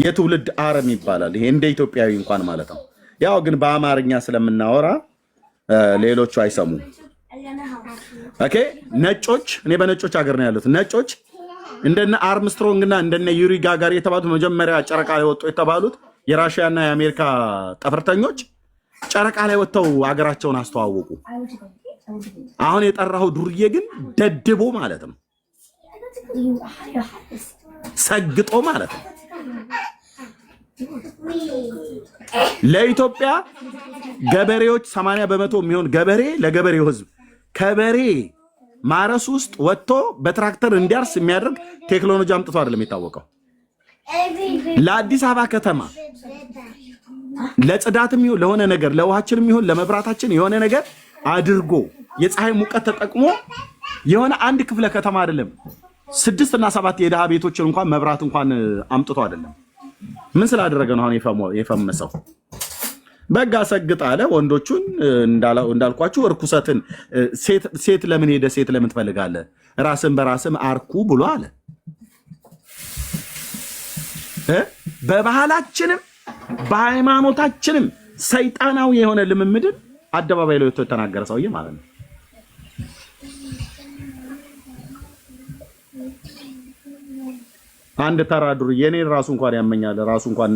የትውልድ አረም ይባላል። ይሄ እንደ ኢትዮጵያዊ እንኳን ማለት ነው። ያው ግን በአማርኛ ስለምናወራ ሌሎቹ አይሰሙም። ኦኬ ነጮች፣ እኔ በነጮች ሀገር ነው ያሉት። ነጮች እንደነ አርምስትሮንግ እና እንደነ ዩሪ ጋጋሪ የተባሉት መጀመሪያ ጨረቃ ላይ ወጡ የተባሉት የራሽያ እና የአሜሪካ ጠፈርተኞች ጨረቃ ላይ ወጥተው ሀገራቸውን አስተዋወቁ። አሁን የጠራኸው ዱርዬ ግን ደድቦ ማለት ነው፣ ሰግጦ ማለት ነው። ለኢትዮጵያ ገበሬዎች 80% የሚሆን ገበሬ ለገበሬው ህዝብ ከበሬ ማረስ ውስጥ ወጥቶ በትራክተር እንዲያርስ የሚያደርግ ቴክኖሎጂ አምጥቶ አይደለም የሚታወቀው። ለአዲስ አበባ ከተማ ለጽዳትም ይሁን ለሆነ ነገር ለውሃችንም ይሁን ለመብራታችን የሆነ ነገር አድርጎ የፀሐይ ሙቀት ተጠቅሞ የሆነ አንድ ክፍለ ከተማ አይደለም 6 እና 7 የደሃ ቤቶችን እንኳን መብራት እንኳን አምጥቶ አይደለም። ምን ስላደረገ ነው አሁን የፈመሰው? በጋ ሰግጥ አለ ወንዶቹን እንዳልኳችሁ እርኩሰትን ሴት ለምን ሄደ ሴት ለምን ትፈልጋለህ ራስን በራስም አርኩ ብሎ አለ። በባህላችንም በሃይማኖታችንም ሰይጣናዊ የሆነ ልምምድን አደባባይ ላይ የተናገረ ሰውዬ ማለት ነው። አንድ ተራ ዱርዬ የኔን ራሱ እንኳን ያመኛል። ራሱ እንኳን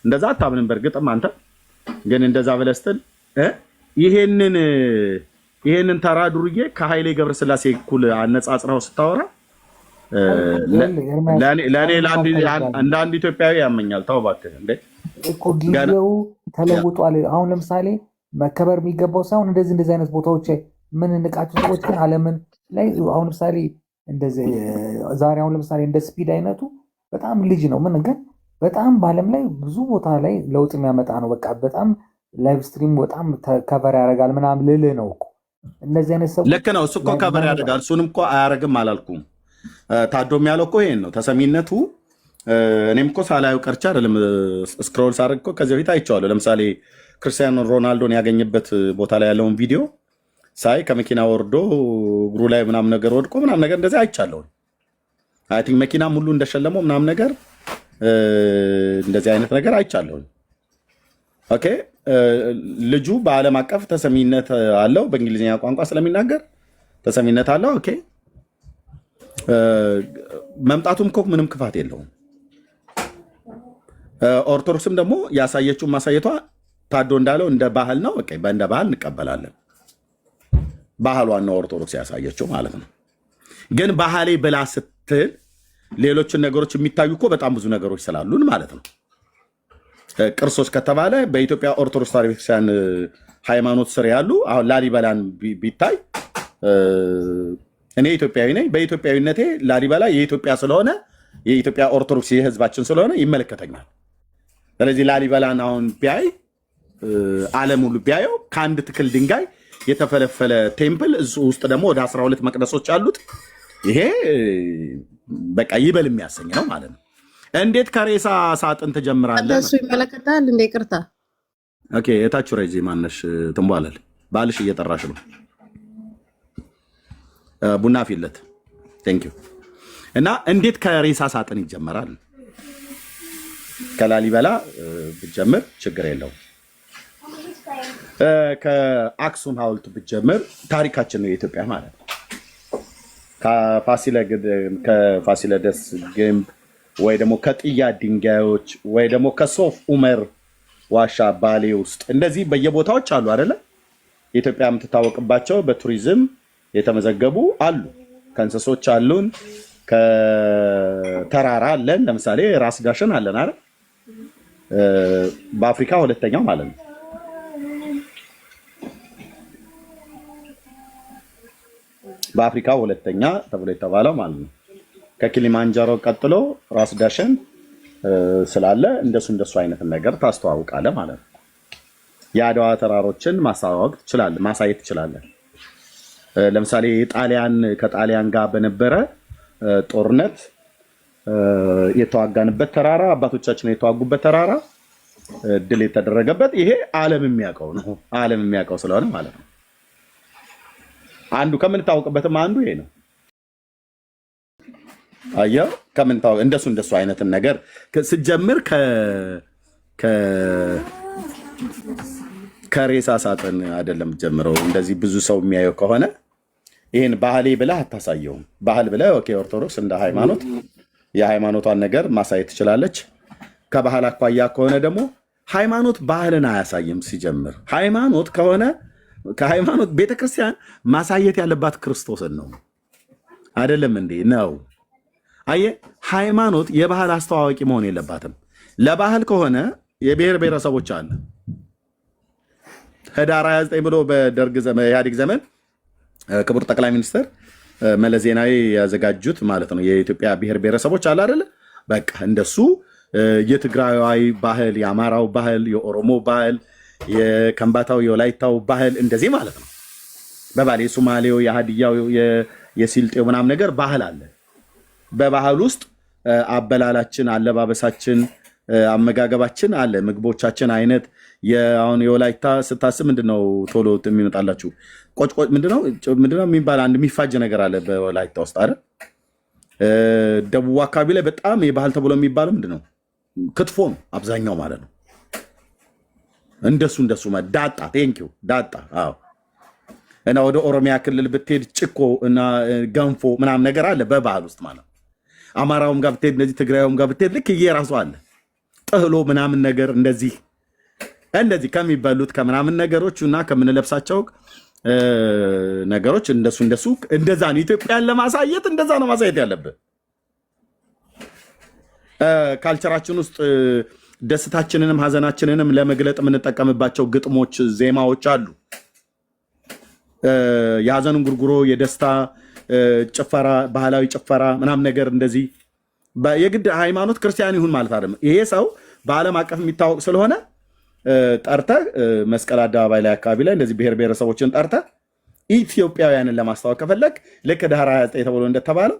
እንደዛ አታምንም። በእርግጥም አንተ ግን እንደዛ ብለህ ስትል ይሄንን ተራ ዱርዬ ከኃይሌ ገብረስላሴ እኩል አነጻጽረው ስታወራ ለኔ እንደ አንድ ኢትዮጵያዊ ያመኛል። ተው እባክህ እንዴ እኮ ጊዜው ተለውጧል። አሁን ለምሳሌ መከበር የሚገባው ሳይሆን እንደዚህ አይነት ቦታዎች ምን እንቃቸው ሰዎች ግን ዓለምን ላይ አሁን ለምሳሌ እንደዚህ ዛሬ አሁን ለምሳሌ እንደ ስፒድ አይነቱ በጣም ልጅ ነው። ምን ግን በጣም በዓለም ላይ ብዙ ቦታ ላይ ለውጥ የሚያመጣ ነው። በቃ በጣም ላይቭ ስትሪም በጣም ከቨር ያደርጋል ምናምን ልልህ ነው እኮ እነዚህ አይነት ሰዎች ልክ ነው። እሱ እኮ ከቨር ያደርጋል። እሱንም እኮ አያደርግም አላልኩም። ታዶም ያለው እኮ ይሄን ነው ተሰሚነቱ። እኔም እኮ ሳላየው ቀርቻ አይደለም ስክሮል ሳደርግ እኮ ከዚህ በፊት አይቼዋለሁ። ለምሳሌ ክርስቲያኖ ሮናልዶን ያገኘበት ቦታ ላይ ያለውን ቪዲዮ ሳይ ከመኪና ወርዶ እግሩ ላይ ምናምን ነገር ወድቆ ምናምን ነገር እንደዚህ አይቻለሁ። አይ ቲንክ መኪናም ሁሉ እንደሸለመው ምናምን ነገር እንደዚህ አይነት ነገር አይቻለሁ። ኦኬ ልጁ በዓለም አቀፍ ተሰሚነት አለው። በእንግሊዝኛ ቋንቋ ስለሚናገር ተሰሚነት አለው። ኦኬ መምጣቱም እኮ ምንም ክፋት የለውም። ኦርቶዶክስም ደግሞ ያሳየችው ማሳየቷ ታዶ እንዳለው እንደ ባህል ነው። ኦኬ እንደ ባህል እንቀበላለን። ባህሏን ነው ኦርቶዶክስ ያሳየችው ማለት ነው። ግን ባህሌ ብላ ስትል ሌሎችን ነገሮች የሚታዩ እኮ በጣም ብዙ ነገሮች ስላሉን ማለት ነው። ቅርሶች ከተባለ በኢትዮጵያ ኦርቶዶክስ ተዋሕዶ ቤተክርስቲያን ሃይማኖት ስር ያሉ አሁን ላሊበላን ቢታይ እኔ ኢትዮጵያዊ ነኝ። በኢትዮጵያዊነቴ ላሊበላ የኢትዮጵያ ስለሆነ የኢትዮጵያ ኦርቶዶክስ የህዝባችን ስለሆነ ይመለከተኛል። ስለዚህ ላሊበላን አሁን ቢያይ ዓለም ሁሉ ቢያየው ከአንድ ትክል ድንጋይ የተፈለፈለ ቴምፕል እሱ ውስጥ ደግሞ ወደ 12 መቅደሶች አሉት። ይሄ በቃ ይበል የሚያሰኝ ነው ማለት ነው። እንዴት ከሬሳ ሳጥን ትጀምራለህ? እሱ ይመለከታል እንደ ይቅርታ። ኦኬ የታችሁ ሬዚ ማነሽ ትንቧለል ባልሽ እየጠራሽ ነው። ቡና ፊለት ቴንክ ዩ። እና እንዴት ከሬሳ ሳጥን ይጀመራል? ከላሊበላ ብትጀምር ችግር የለውም። ከአክሱም ሐውልት ብትጀምር ታሪካችን ነው የኢትዮጵያ ማለት ነው። ከፋሲለደስ ግንብ ወይ ደግሞ ከጥያ ድንጋዮች ወይ ደግሞ ከሶፍ ኡመር ዋሻ ባሌ ውስጥ እንደዚህ በየቦታዎች አሉ አይደለ? ኢትዮጵያ የምትታወቅባቸው በቱሪዝም የተመዘገቡ አሉ። ከእንስሶች አሉን፣ ከተራራ አለን። ለምሳሌ ራስ ዳሽን አለን አይደል? በአፍሪካ ሁለተኛው ማለት ነው። በአፍሪካ ሁለተኛ ተብሎ የተባለው ማለት ነው። ከኪሊማንጃሮ ቀጥሎ ራስ ዳሽን ስላለ እንደሱ አይነት ነገር ታስተዋውቃለህ ማለት ነው። የአድዋ ተራሮችን ማሳወቅ ትችላለህ፣ ማሳየት ትችላለህ። ለምሳሌ ከጣሊያን ጋር በነበረ ጦርነት የተዋጋንበት ተራራ፣ አባቶቻችን የተዋጉበት ተራራ፣ ድል የተደረገበት ይሄ ዓለም የሚያውቀው ነው። ዓለም የሚያውቀው ስለሆነ ማለት ነው። አንዱ ከምንታወቅበትም አንዱ ይሄ ነው። አየው ከምንታወቅ እንደሱ አይነትን ነገር ስትጀምር ከሬሳ ሳጥን አይደለም ጀምረው። እንደዚህ ብዙ ሰው የሚያየው ከሆነ ይሄን ባህሌ ብለህ አታሳየውም። ባህል ብለህ ኦኬ ኦርቶዶክስ እንደ ሃይማኖት የሃይማኖቷን ነገር ማሳየት ትችላለች። ከባህል አኳያ ከሆነ ደግሞ ሃይማኖት ባህልን አያሳይም። ሲጀምር ሃይማኖት ከሆነ ከሃይማኖት ቤተክርስቲያን ማሳየት ያለባት ክርስቶስን ነው አይደለም እንዴ? ነው። አየ ሃይማኖት የባህል አስተዋዋቂ መሆን የለባትም። ለባህል ከሆነ የብሔር ብሔረሰቦች አለ ህዳር 29 ብሎ በደርግ ዘመን ኢህአዴግ ዘመን ክቡር ጠቅላይ ሚኒስትር መለስ ዜናዊ ያዘጋጁት ማለት ነው። የኢትዮጵያ ብሔር ብሔረሰቦች አለ አይደለ? በቃ እንደሱ የትግራዊ ባህል፣ የአማራው ባህል፣ የኦሮሞ ባህል፣ የከምባታው፣ የወላይታው ባህል እንደዚህ ማለት ነው። በባሌ የሶማሌው፣ የሀዲያው፣ የሲልጤው ምናምን ነገር ባህል አለ። በባህል ውስጥ አበላላችን፣ አለባበሳችን፣ አመጋገባችን አለ። ምግቦቻችን አይነት አሁን የወላይታ ስታስብ ምንድነው ቶሎ የሚመጣላችሁ? ቆጭቆጭ ምንድነው የሚባል አንድ የሚፋጅ ነገር አለ በወላይታ ውስጥ አይደል? ደቡብ አካባቢ ላይ በጣም የባህል ተብሎ የሚባለው ምንድነው? ክትፎ ነው አብዛኛው ማለት ነው። እንደሱ ዳጣ ቴንኪው ዳጣ። አዎ። እና ወደ ኦሮሚያ ክልል ብትሄድ ጭኮ እና ገንፎ ምናምን ነገር አለ በባህል ውስጥ ማለት ነው። አማራውም ጋር ብትሄድ እንደዚህ፣ ትግራዩም ጋር ብትሄድ ልክ የራሱ አለ። ጥህሎ ምናምን ነገር እንደዚህ ከሚበሉት ከምናምን ነገሮች እና ከምንለብሳቸው ነገሮች እንደሱ እንደዛ ነው። ኢትዮጵያን ለማሳየት እንደዛ ነው ማሳየት ያለብን። ካልቸራችን ውስጥ ደስታችንንም ሀዘናችንንም ለመግለጥ የምንጠቀምባቸው ግጥሞች፣ ዜማዎች አሉ። የሀዘኑን ጉርጉሮ፣ የደስታ ጭፈራ፣ ባህላዊ ጭፈራ ምናምን ነገር እንደዚህ። የግድ ሃይማኖት ክርስቲያን ይሁን ማለት አይደለም። ይሄ ሰው በዓለም አቀፍ የሚታወቅ ስለሆነ ጠርተህ መስቀል አደባባይ ላይ አካባቢ ላይ እንደዚህ ብሔር ብሔረሰቦችን ጠርተህ ኢትዮጵያውያንን ለማስታወቅ ከፈለግ ልክ ህዳር 29 ተብሎ እንደተባለው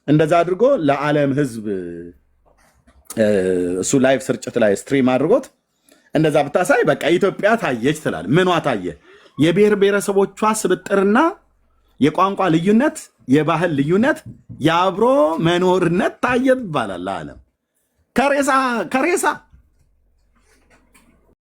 እንደዛ አድርጎ ለዓለም ህዝብ እሱ ላይቭ ስርጭት ላይ ስትሪም አድርጎት እንደዛ ብታሳይ በቃ ኢትዮጵያ ታየች ትላል። ምኗ ታየ? የብሔር ብሔረሰቦቿ ስብጥርና የቋንቋ ልዩነት፣ የባህል ልዩነት፣ የአብሮ መኖርነት ታየ ይባላል ለዓለም ከሬሳ